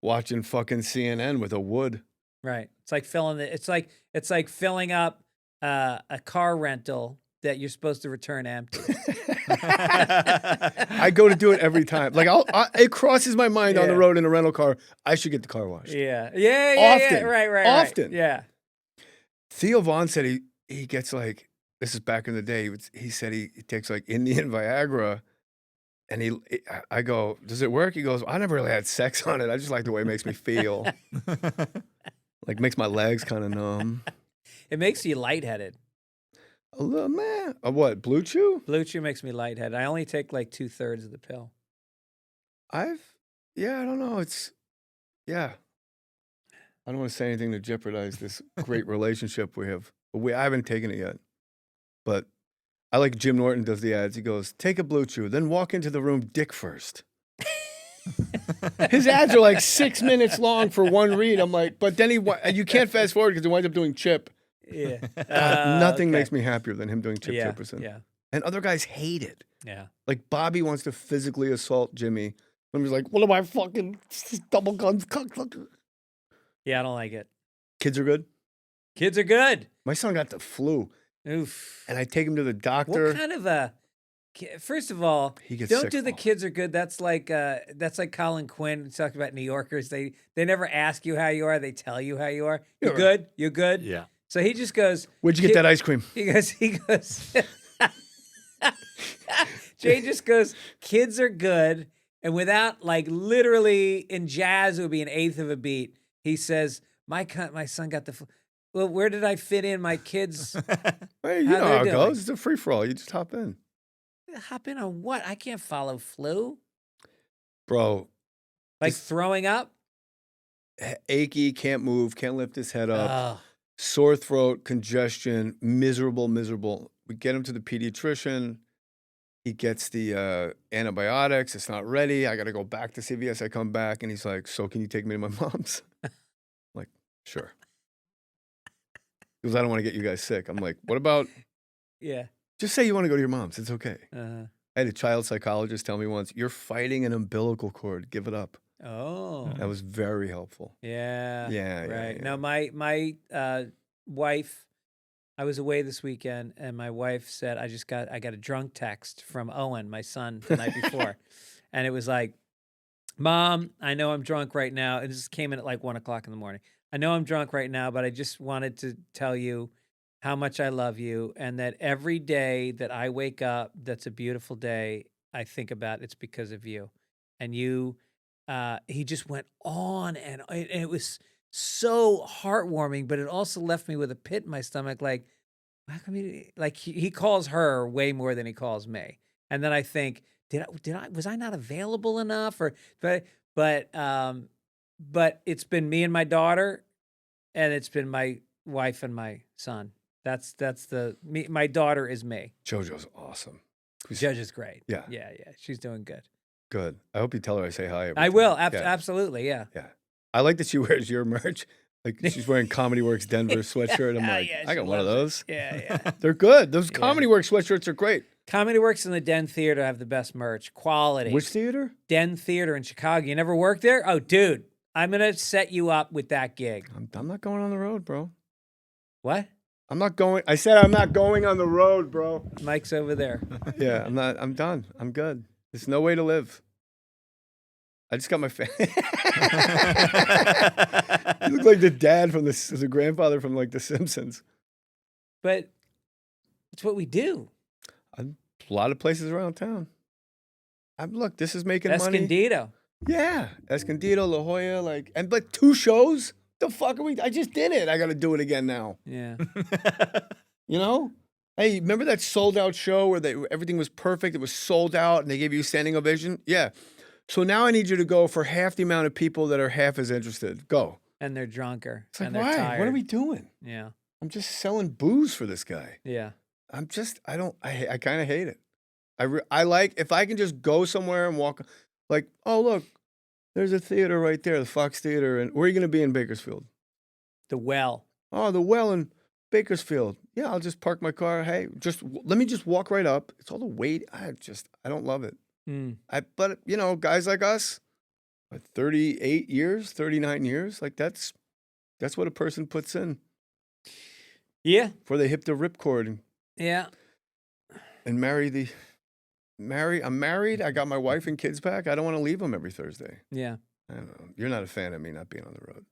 watching fucking CNN with a wood. Right. It's like it's like filling up a car rental that you're supposed to return empty. I go to do it every time. Like it crosses my mind on the road in a rental car. I should get the car washed. Yeah. Often. Yeah. Right. Often. Yeah. Theo Vaughn said he gets like, this is back in the day. He said he takes like Indian Viagra, and I go, does it work? He goes, I never really had sex on it. I just like the way it makes me feel. Like makes my legs kind of numb. It makes you lightheaded. A little, man. What, Blue Chew? Blue Chew makes me lightheaded. I only take like 2/3 of the pill. I don't know. I don't want to say anything to jeopardize this great relationship we have. But I haven't taken it yet. But I like Jim Norton does the ads. He goes, take a Blue Chew, then walk into the room dick first. His ads are like 6 minutes long for one read. I'm like, but then you can't fast forward because he winds up doing Chip. Yeah. Nothing makes me happier than him doing Chip Chipperson. Yeah. And other guys hate it. Yeah. Like Bobby wants to physically assault Jimmy. And he's like, what am I fucking double guns? Yeah, I don't like it. Kids are good? Kids are good. My son got the flu. Oof. And I take him to the doctor. What kind of a... First of all, He gets don't sick. do the kids are good. That's like Colin Quinn talked about New Yorkers. They never ask you how you are. They tell you how you are. You're good? You're good? Yeah. So he just goes... Where'd you get that ice cream? He goes... Jay just goes, kids are good. And without, like, literally in jazz, it would be an eighth of a beat. He says, my son got the flu. Well, where did I fit in my kids? Hey, you know how it goes. It's a free-for-all. You just hop in. Hop in on what? I can't follow flu. Bro. Like throwing up? Achy, can't move, can't lift his head up. Ugh. Sore throat, congestion, miserable. We get him to the pediatrician. He gets the antibiotics. It's not ready. I got to go back to CVS. I come back, and he's like, so can you take me to my mom's? I'm like, sure. He goes, I don't want to get you guys sick. I'm like, what about... Yeah. Just say you want to go to your mom's. It's okay. Uh-huh. I had a child psychologist tell me once, you're fighting an umbilical cord. Give it up. Oh. That was very helpful. Yeah. Yeah. Right. Yeah. No, my wife, I was away this weekend, and my wife said, I got a drunk text from Owen, my son, the night before. And it was like, Mom, I know I'm drunk right now. It just came in at like 1 o'clock in the morning. I know I'm drunk right now, but I just wanted to tell you how much I love you, and that every day that I wake up, that's a beautiful day, I think about it's because of you. And you, he just went on, and it was so heartwarming, but it also left me with a pit in my stomach. Like, how come he calls her way more than he calls me. And then I think, was I not available enough? But it's been me and my daughter, and it's been my wife and my son. That's my daughter is me. JoJo's awesome. JoJo's great. Yeah. She's doing good. Good. I hope you tell her I say hi. I will. Absolutely. Yeah. Yeah. I like that she wears your merch. Like she's wearing Comedy Works Denver sweatshirt. I'm like, I got one of those. Yeah. They're good. Those Comedy Works sweatshirts are great. Comedy Works and the Den Theater have the best merch. Quality. Which theater? Den Theater in Chicago. You never worked there? Oh, dude. I'm going to set you up with that gig. I'm not going on the road, bro. What? I'm not going. I said I'm not going on the road, bro. Mike's over there. Yeah, I'm not. I'm done. I'm good. There's no way to live. I just got my You look like the dad from the grandfather from like The Simpsons. But it's what we do. A lot of places around town. Look, this is making money. Escondido. Yeah, Escondido, La Jolla, but 2 shows? The fuck are we? I just did it. I got to do it again now. Yeah. You know? Hey, remember that sold out show where everything was perfect? It was sold out and they gave you a standing ovation? Yeah. So now I need you to go for half the amount of people that are half as interested. Go. And they're drunker. It's like, and they're why? tired. What are we doing? Yeah. I'm just selling booze for this guy. Yeah. I kind of hate it. I like, if I can just go somewhere and walk, like, oh, look, there's a theater right there, the Fox Theater. And where are you going to be in Bakersfield? The Well. Oh, the Well in Bakersfield. Yeah, I'll just park my car. Hey, let me just walk right up. It's all the wait. I don't love it. But you know, guys like us, 38 years, 39 years, like that's what a person puts in. Yeah. Before they hit the ripcord Yeah. and I'm married. I got my wife and kids back. I don't want to leave them every Thursday. Yeah. I don't know. You're not a fan of me not being on the road.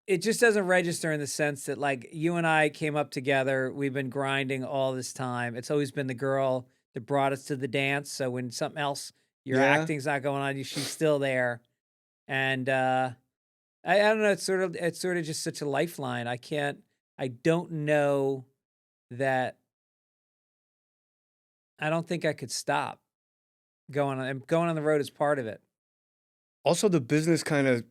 It just doesn't register in the sense that, like, you and I came up together. We've been grinding all this time. It's always been the girl that brought us to the dance. So when something else, your acting's not going on, she's still there. And I don't know. It's sort of just such a lifeline. I don't know that. I don't think I could stop going on the road is part of it. Also, the business kind of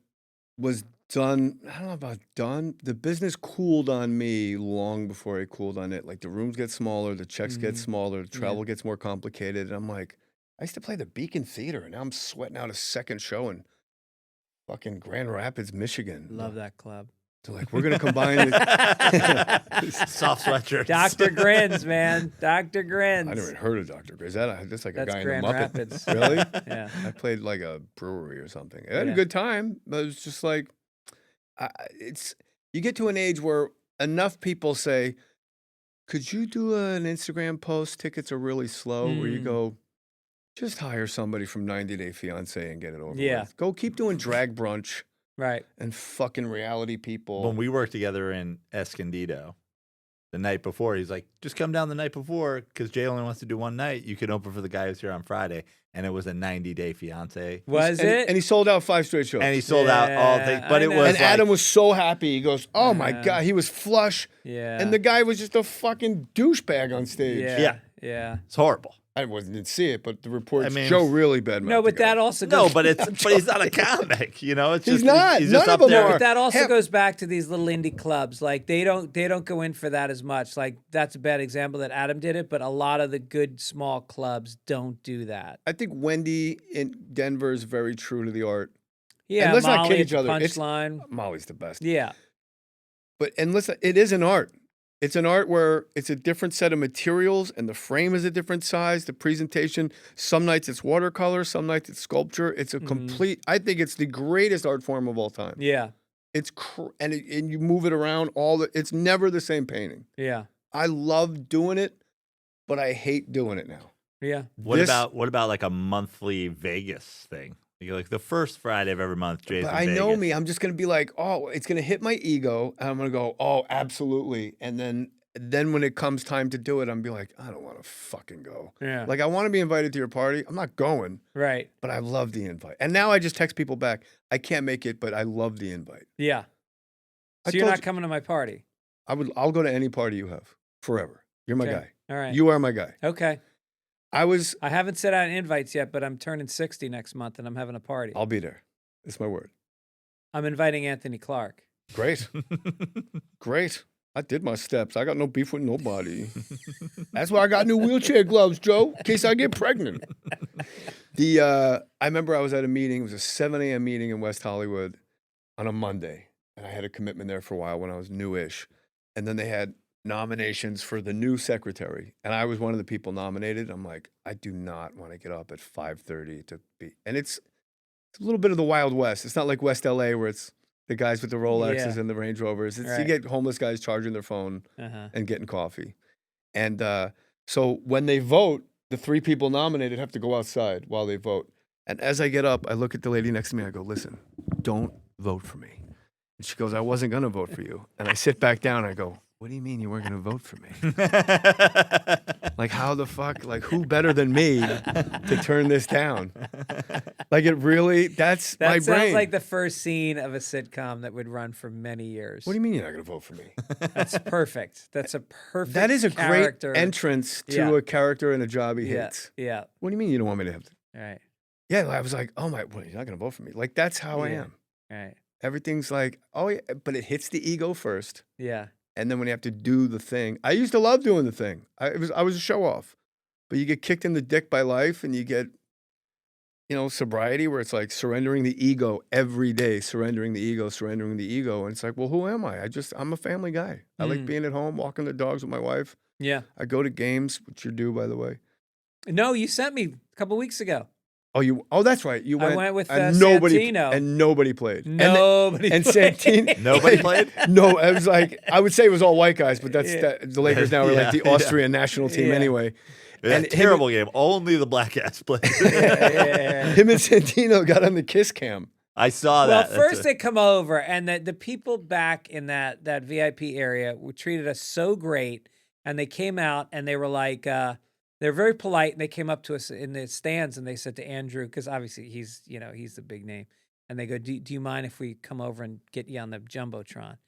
was done. I don't know about done. The business cooled on me long before it cooled on it. Like the rooms get smaller, the checks get smaller, the travel gets more complicated. And I'm like, I used to play the Beacon Theater, and now I'm sweating out a second show in fucking Grand Rapids, Michigan. Love that club. So like, we're gonna combine it. Soft sweatshirts. Dr. Grins, man. Dr. Grins. I never even heard of Dr. Gray. That's like a That's guy Grand in the Muppet. Rapids. Really? Yeah. I played like a brewery or something. I had Yeah. a good time, but it was just like, you get to an age where enough people say, could you do an Instagram post? Tickets are really slow. Where you go, just hire somebody from 90 Day Fiancé and get it over with. Go keep doing drag brunch. Right. And fucking reality people. When we worked together in Escondido, the night before, he's like, just come down the night before because Jay only wants to do one night. You can open for the guy who's here on Friday. And it was a 90-day fiance. Was it? And he sold out 5 straight shows. And he sold out all things. But it was And Adam was so happy. He goes, oh my God. He was flush. Yeah. And the guy was just a fucking douchebag on stage. Yeah. Yeah. It's horrible. I didn't see it, but the reports I mean, show really bad. No, but that also goes. but he's not a comic. You know, it's He's just not. He's None just of up them there. are. But that also goes back to these little indie clubs. Like they don't go in for that as much. Like that's a bad example that Adam did it, but a lot of the good small clubs don't do that. I think Wendy in Denver is very true to the art. Yeah, and let's Molly not kid at each the other. Punchline. Molly's the best. Yeah. And listen, it is an art. It's an art where it's a different set of materials and the frame is a different size, the presentation. Some nights it's watercolor, some nights it's sculpture. It's a complete, I think it's the greatest art form of all time. Yeah. It's, and you move it around it's never the same painting. Yeah. I love doing it, but I hate doing it now. Yeah. What about like a monthly Vegas thing? Like the first Friday of every month, Jay's But in I know Vegas. me. I'm just going to be like, oh, it's going to hit my ego. And I'm going to go, oh, absolutely. And then when it comes time to do it, I'm be like, I don't want to fucking go. Yeah. Like, I want to be invited to your party. I'm not going. Right. But I love the invite. And now I just text people back. I can't make it, but I love the invite. Yeah. I So you're told not you- coming to my party. I'll go to any party you have forever. You're my Okay. guy. All right. You are my guy. Okay. I haven't sent out invites yet, but I'm turning 60 next month and I'm having a party. I'll be there. It's my word. I'm inviting Anthony Clark. Great. Great. I did my steps. I got no beef with nobody. That's why I got new wheelchair gloves, Joe, in case I get pregnant. I remember I was at a meeting. It was a 7 a.m. meeting in West Hollywood on a Monday. And I had a commitment there for a while when I was newish. And then they had nominations for the new secretary. And I was one of the people nominated. I'm like, I do not want to get up at 5:30 to be. And it's a little bit of the Wild West. It's not like West LA where it's the guys with the Rolexes and the Range Rovers. It's You get homeless guys charging their phone and getting coffee. And so when they vote, the 3 people nominated have to go outside while they vote. And as I get up, I look at the lady next to me. I go, listen, don't vote for me. And she goes, I wasn't going to vote for you. And I sit back down. I go, what do you mean you weren't going to vote for me? Like, how the fuck? Like, who better than me to turn this down? Like it really, that's That my sounds brain. like the first scene of a sitcom that would run for many years. What do you mean you're not going to vote for me? That's perfect. That's a perfect That is a character. great entrance to Yeah. a character in a job he Yeah, hates. yeah. What do you mean you don't want me to have? Right, Yeah, I was like, oh my, well, you're not going to vote for me. Like that's how I Yeah. am. right. Everything's like, oh yeah, but it hits the ego first, Yeah. and then when you have to do the thing, I used to love doing the thing. I was a show off, but you get kicked in the dick by life, and you get, sobriety where it's like surrendering the ego every day, surrendering the ego, and it's like, well, who am I? I'm a family guy. I like being at home, walking the dogs with my wife. Yeah. I go to games, which you do, by the way. No, you sent me a couple weeks ago. Oh, that's right. You went. I went with and nobody Santino. and nobody played. Nobody and played. Santino. Nobody played? No, I was like, I would say it was all white guys, but that's Yeah. the Lakers now are like the Austrian national team Yeah. anyway. Yeah, And terrible game. Only the black ass played. Him and Santino got on the kiss cam. I saw Well, that. first they come over, and the people back in that VIP area treated us so great, and they came out and they were like, they're very polite, and they came up to us in the stands and they said to Andrew, because obviously he's the big name, and they go, do you mind if we come over and get you on the jumbotron?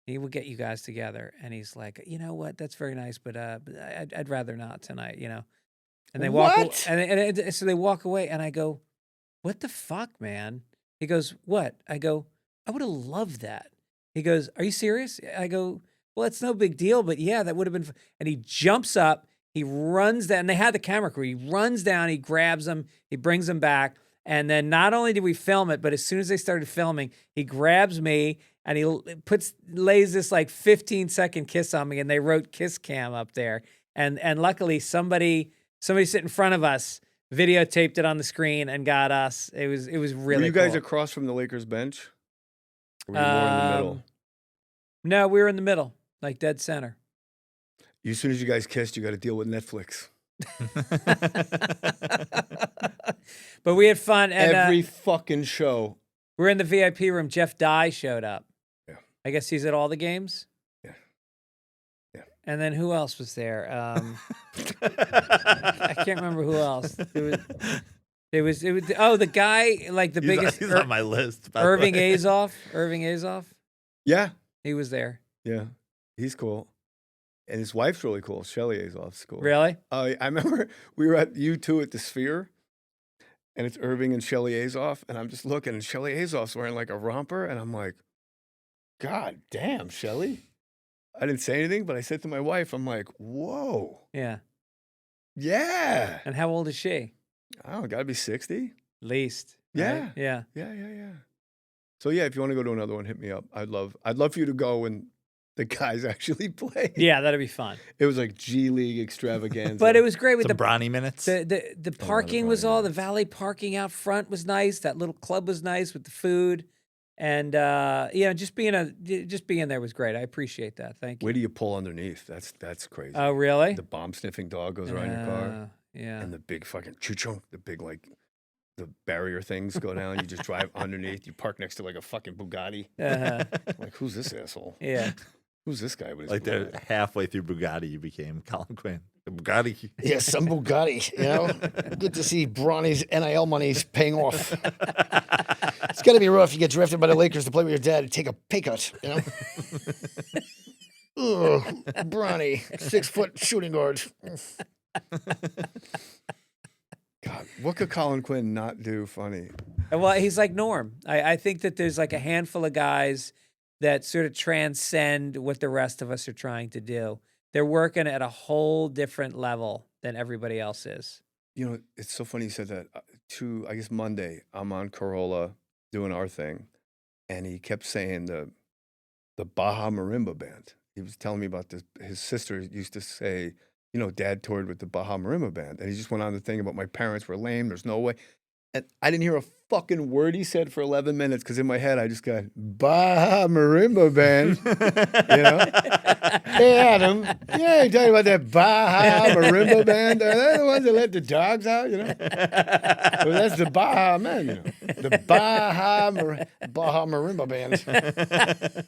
He will get you guys together, and he's like, you know what? That's very nice, but I'd rather not tonight, And they walk, What? and so they walk away, and I go, what the fuck, man? He goes, what? I go, I would have loved that. He goes, are you serious? I go, well, it's no big deal, but yeah, that would have been. And he jumps up, he runs down, and they had the camera crew. He runs down, he grabs them, he brings them back. And then not only did we film it, but as soon as they started filming, he grabs me and he lays this like 15-second kiss on me, and they wrote kiss cam up there. And luckily somebody sitting in front of us videotaped it on the screen and got us. It was really Were you guys cool. across from the Lakers bench? Or were you more in the middle? No, we were in the middle, like dead center. As soon as you guys kissed, you got to deal with Netflix. But we had fun. And Every fucking show. we're in the VIP room. Jeff Dye showed up. Yeah. I guess he's at all the games. Yeah. Yeah. And then who else was there? I can't remember who else. It was the guy, like the biggest. He's on my list. by the Irving way. Azoff. Irving Azoff. Yeah. He was there. Yeah. He's cool. And his wife's really cool. Shelly Azoff's cool. Really? I remember we were at U2 at the Sphere, and it's Irving and Shelly Azoff, and I'm just looking, and Shelly Azoff's wearing like a romper, and I'm like, God damn, Shelly. I didn't say anything, but I said to my wife, I'm like, whoa. Yeah. Yeah. And how old is she? Oh, gotta be 60. Least. Yeah. Right? Yeah. Yeah. So yeah, if you want to go to another one, hit me up. I'd love for you to go and the guys actually play. Yeah, that'd be fun. It was like G League extravaganza. But it was great with Some the Bronny minutes. The parking was all, the valet parking out front was nice. That little club was nice with the food. And just being there was great. I appreciate that. Thank you. Where do you pull underneath? That's crazy. Oh, really? The bomb sniffing dog goes around your car. Yeah. And the big fucking choo-choo, the big like the barrier things go down. You just drive underneath. You park next to like a fucking Bugatti. Uh-huh. Like, who's this asshole? Yeah. Who's this guy with his Like they're Bugatti? halfway through Bugatti, you became Colin Quinn. Bugatti. Yeah, some Bugatti, Good to see Bronny's NIL money's paying off. It's got to be rough. You get drafted by the Lakers to play with your dad and take a pay cut, Ugh, Bronny, 6-foot shooting guard. God, what could Colin Quinn not do funny? Well, he's like Norm. I think that there's like a handful of guys that sort of transcend what the rest of us are trying to do. They're working at a whole different level than everybody else is. It's so funny you said that. I guess Monday, I'm on Corolla doing our thing, and he kept saying the Baja Marimba Band. He was telling me about this. His sister used to say, Dad toured with the Baja Marimba Band, and he just went on the thing about my parents were lame. There's no way. And I didn't hear a fucking word he said for 11 minutes because in my head I just got Baja Marimba Band. Hey, Adam. Yeah, you talking about that Baja Marimba Band? Are they the ones that let the dogs out? Well, that's the Baja man. The Baja Marimba Band.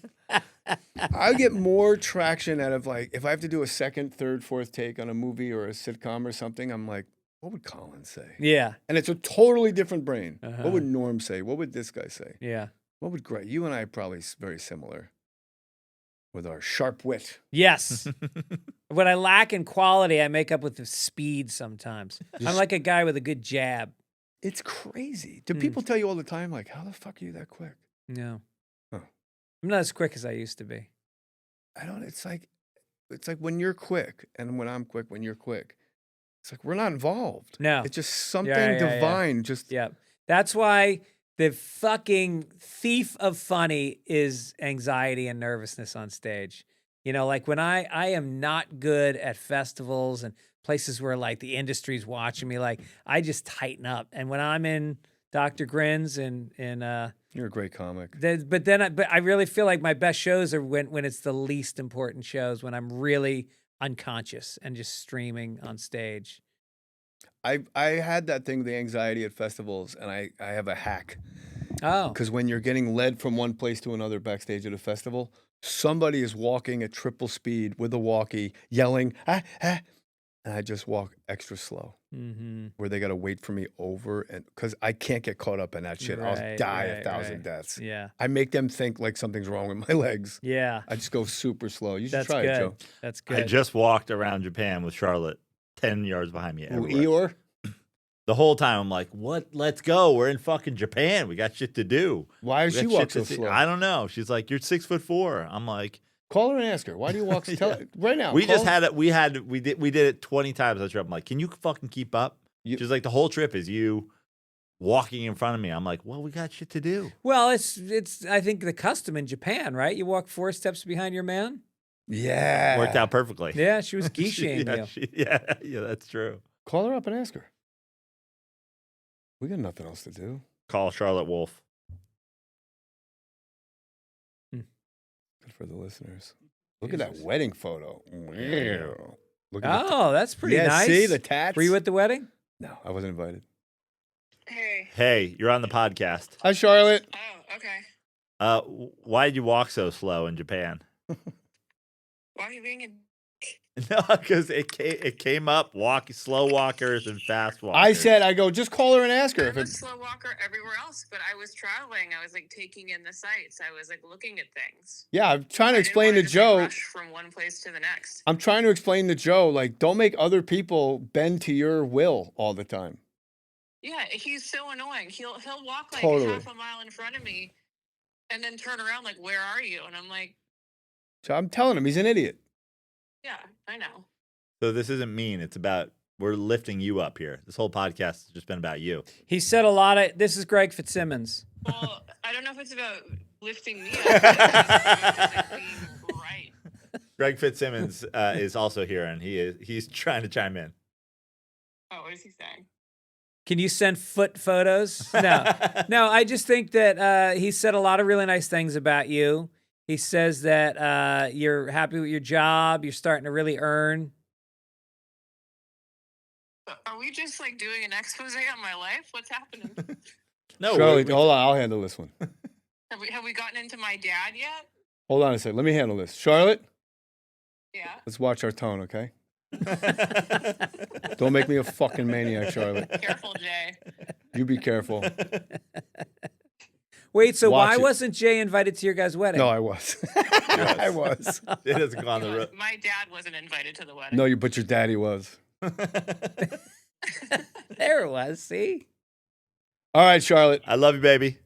I get more traction out of like if I have to do a second, third, fourth take on a movie or a sitcom or something. I'm like, what would Colin say? Yeah. And it's a totally different brain. Uh-huh. What would Norm say? What would this guy say? Yeah. What would Greg? You and I are probably very similar with our sharp wit. Yes. What I lack in quality, I make up with the speed sometimes. I'm like a guy with a good jab. It's crazy. Do people tell you all the time, like, how the fuck are you that quick? No. Huh. I'm not as quick as I used to be. I don't. It's like when you're quick and when I'm quick, when you're quick. It's like we're not involved. No. It's just something divine. Just yeah. That's why the fucking thief of funny is anxiety and nervousness on stage. You know, like when I am not good at festivals and places where like the industry's watching me, like I just tighten up. And when I'm in Dr. Grins and you're a great comic. But I really feel like my best shows are when it's the least important shows, when I'm really unconscious and just streaming on stage. I had that thing, the anxiety at festivals, and I have a hack. Oh. Because when you're getting led from one place to another backstage at a festival, somebody is walking at triple speed with a walkie, yelling, ah, ah, and I just walk extra slow. Mm-hmm. Where they got to wait for me over, and because I can't get caught up in that shit. I'll die 1,000 deaths. Yeah. I make them think like something's wrong with my legs. Yeah. I just go super slow. You should That's try good. it, Joe. That's good. I just walked around Japan with Charlotte 10 yards behind me. Ooh, everywhere. Eeyore? The whole time I'm like, what? Let's go. We're in fucking Japan. We got shit to do. Why does We she got walk shit so to see." slow? I don't know. She's like, you're 6'4". I'm like, call her and ask her. Why do you walk? Tell right now. We call just her. had it. We did it 20 times on the trip. I'm like, can you fucking keep up? She's like, the whole trip is you walking in front of me. I'm like, well, we got shit to do. Well, it's I think the custom in Japan, right? You walk 4 steps behind your man. Yeah. Worked out perfectly. Yeah, she was geishing you. Yeah, that's true. Call her up and ask her. We got nothing else to do. Call Charlotte Wolf. Good for the listeners. Look at that wedding photo. Wow. Look at That's pretty nice. See the tats? Were you at the wedding? No, I wasn't invited. Hey, you're on the podcast. Hi, Charlotte. Oh, okay. Why did you walk so slow in Japan? Why are you being a... No, because it came up slow walkers and fast walkers. I said, I go, just call her and ask her. I'm a slow walker everywhere else, but I was traveling. I was like taking in the sights. I was like looking at things. Yeah, I'm trying to explain to Joe. Rush from one place to the next. I'm trying to explain to Joe, like, don't make other people bend to your will all the time. Yeah, he's so annoying. He'll walk like Totally. half a mile in front of me, and then turn around like, "Where are you?" And I'm like, So I'm telling him he's an idiot. "Yeah, I know." So this isn't mean. It's about we're lifting you up here. This whole podcast has just been about you. He said a lot of. This is Greg Fitzsimmons. Well, I don't know if it's about lifting me up. It's about being right. Greg Fitzsimmons is also here, and he's trying to chime in. Oh, what is he saying? Can you send foot photos? No. I just think that he said a lot of really nice things about you. He says that you're happy with your job. You're starting to really earn. Are we just like doing an expose on my life? What's happening? No, Charlotte, hold on. I'll handle this one. Have we gotten into my dad yet? Hold on a second. Let me handle this. Charlotte, Yeah. let's watch our tone, okay? Don't make me a fucking maniac, Charlotte. Careful, Jay. You be careful. Wait, so Watch why it. wasn't Jay invited to your guys' wedding? No, I was. I was. It doesn't go on the road. My dad wasn't invited to the wedding. No, but your daddy was. There it was. See? All right, Charlotte. I love you, baby.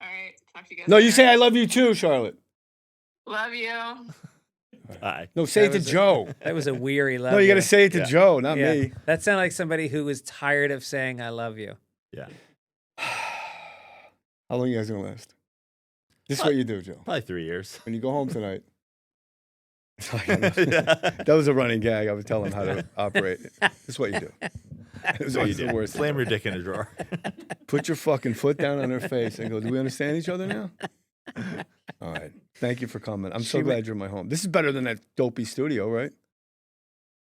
All right. Talk to you guys. No, you later. say I love you too, Charlotte. Love you. Bye. No, say it to Joe. That was a weary love. No, you got to say it to Joe, not Yeah. me. That sounded like somebody who was tired of saying "I love you." Yeah. How long you guys gonna last? This is what you do, Joe. Probably 3 years. When you go home tonight. That was a running gag. I was telling how to operate. This is what you do. This is What you what's the do. worst. Slam your dick in a drawer. Put your fucking foot down on her face and go, do we understand each other now? All right. Thank you for coming. I'm so glad you're in my home. This is better than that dopey studio, right?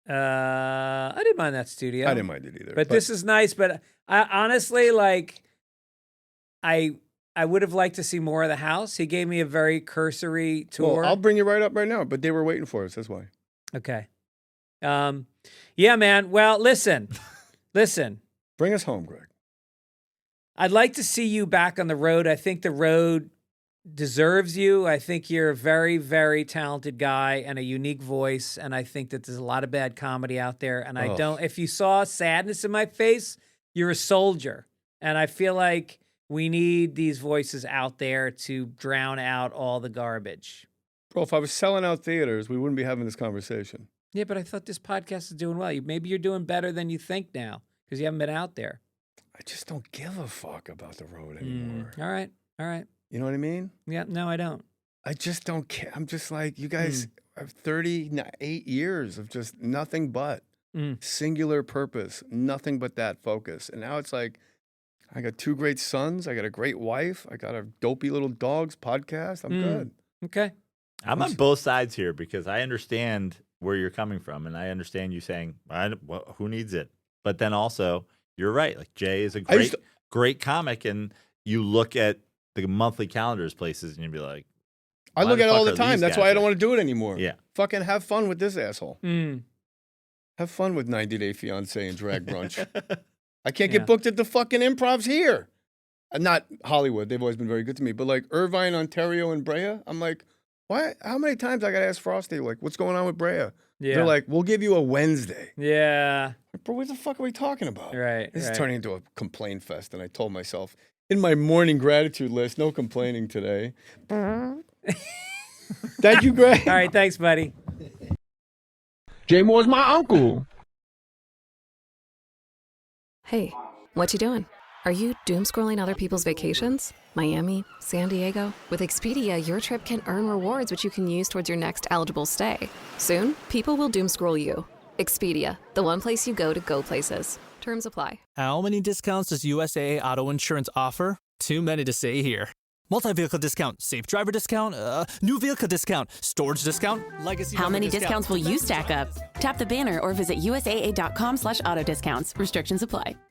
I didn't mind that studio. I didn't mind it either. But this is nice. But I honestly, like, I would have liked to see more of the house. He gave me a very cursory tour. Well, I'll bring you right up right now, but they were waiting for us. That's why. Okay. Yeah, man. Well, listen, Listen. Bring us home, Greg. I'd like to see you back on the road. I think the road deserves you. I think you're a very, very talented guy and a unique voice. And I think that there's a lot of bad comedy out there. And I don't, if you saw sadness in my face, you're a soldier. And I feel like we need these voices out there to drown out all the garbage. Bro, if I was selling out theaters, we wouldn't be having this conversation. Yeah, but I thought this podcast is doing well. Maybe you're doing better than you think now because you haven't been out there. I just don't give a fuck about the road anymore. All right. You know what I mean? Yeah, no, I don't. I just don't care. I'm just like, you guys have 38 years of just nothing but singular purpose, nothing but that focus. And now it's like, I got 2 great sons. I got a great wife. I got a dopey little dogs podcast. I'm good. Okay. I'm on both sides here because I understand where you're coming from. And I understand you saying, who needs it? But then also, you're right. Like Jay is a great comic. And you look at the monthly calendars places and you'd be like, I look at it all the time. That's why I don't want to do it anymore. Yeah. Fucking have fun with this asshole. Have fun with 90 Day Fiance and Drag Brunch. I can't get booked at the fucking improvs here. Not Hollywood. They've always been very good to me. But like Irvine, Ontario, and Brea, I'm like, why? How many times I got to ask Frosty, like, what's going on with Brea? Yeah. They're like, we'll give you a Wednesday. Yeah. Like, bro, what the fuck are we talking about? Right. This is turning into a complaint fest. And I told myself, in my morning gratitude list, no complaining today. Thank you, Greg. All right. Thanks, buddy. Jay Mohr's my uncle. Hey, what you doing? Are you doom scrolling other people's vacations? Miami, San Diego? With Expedia, your trip can earn rewards which you can use towards your next eligible stay. Soon, people will doom scroll you. Expedia, the one place you go to go places. Terms apply. How many discounts does USAA Auto Insurance offer? Too many to say here. Multi-vehicle discount, safe driver discount, new vehicle discount, storage discount, legacy. How many discounts will you stack up? Tap the banner or visit USAA.com/auto discounts. Restrictions apply.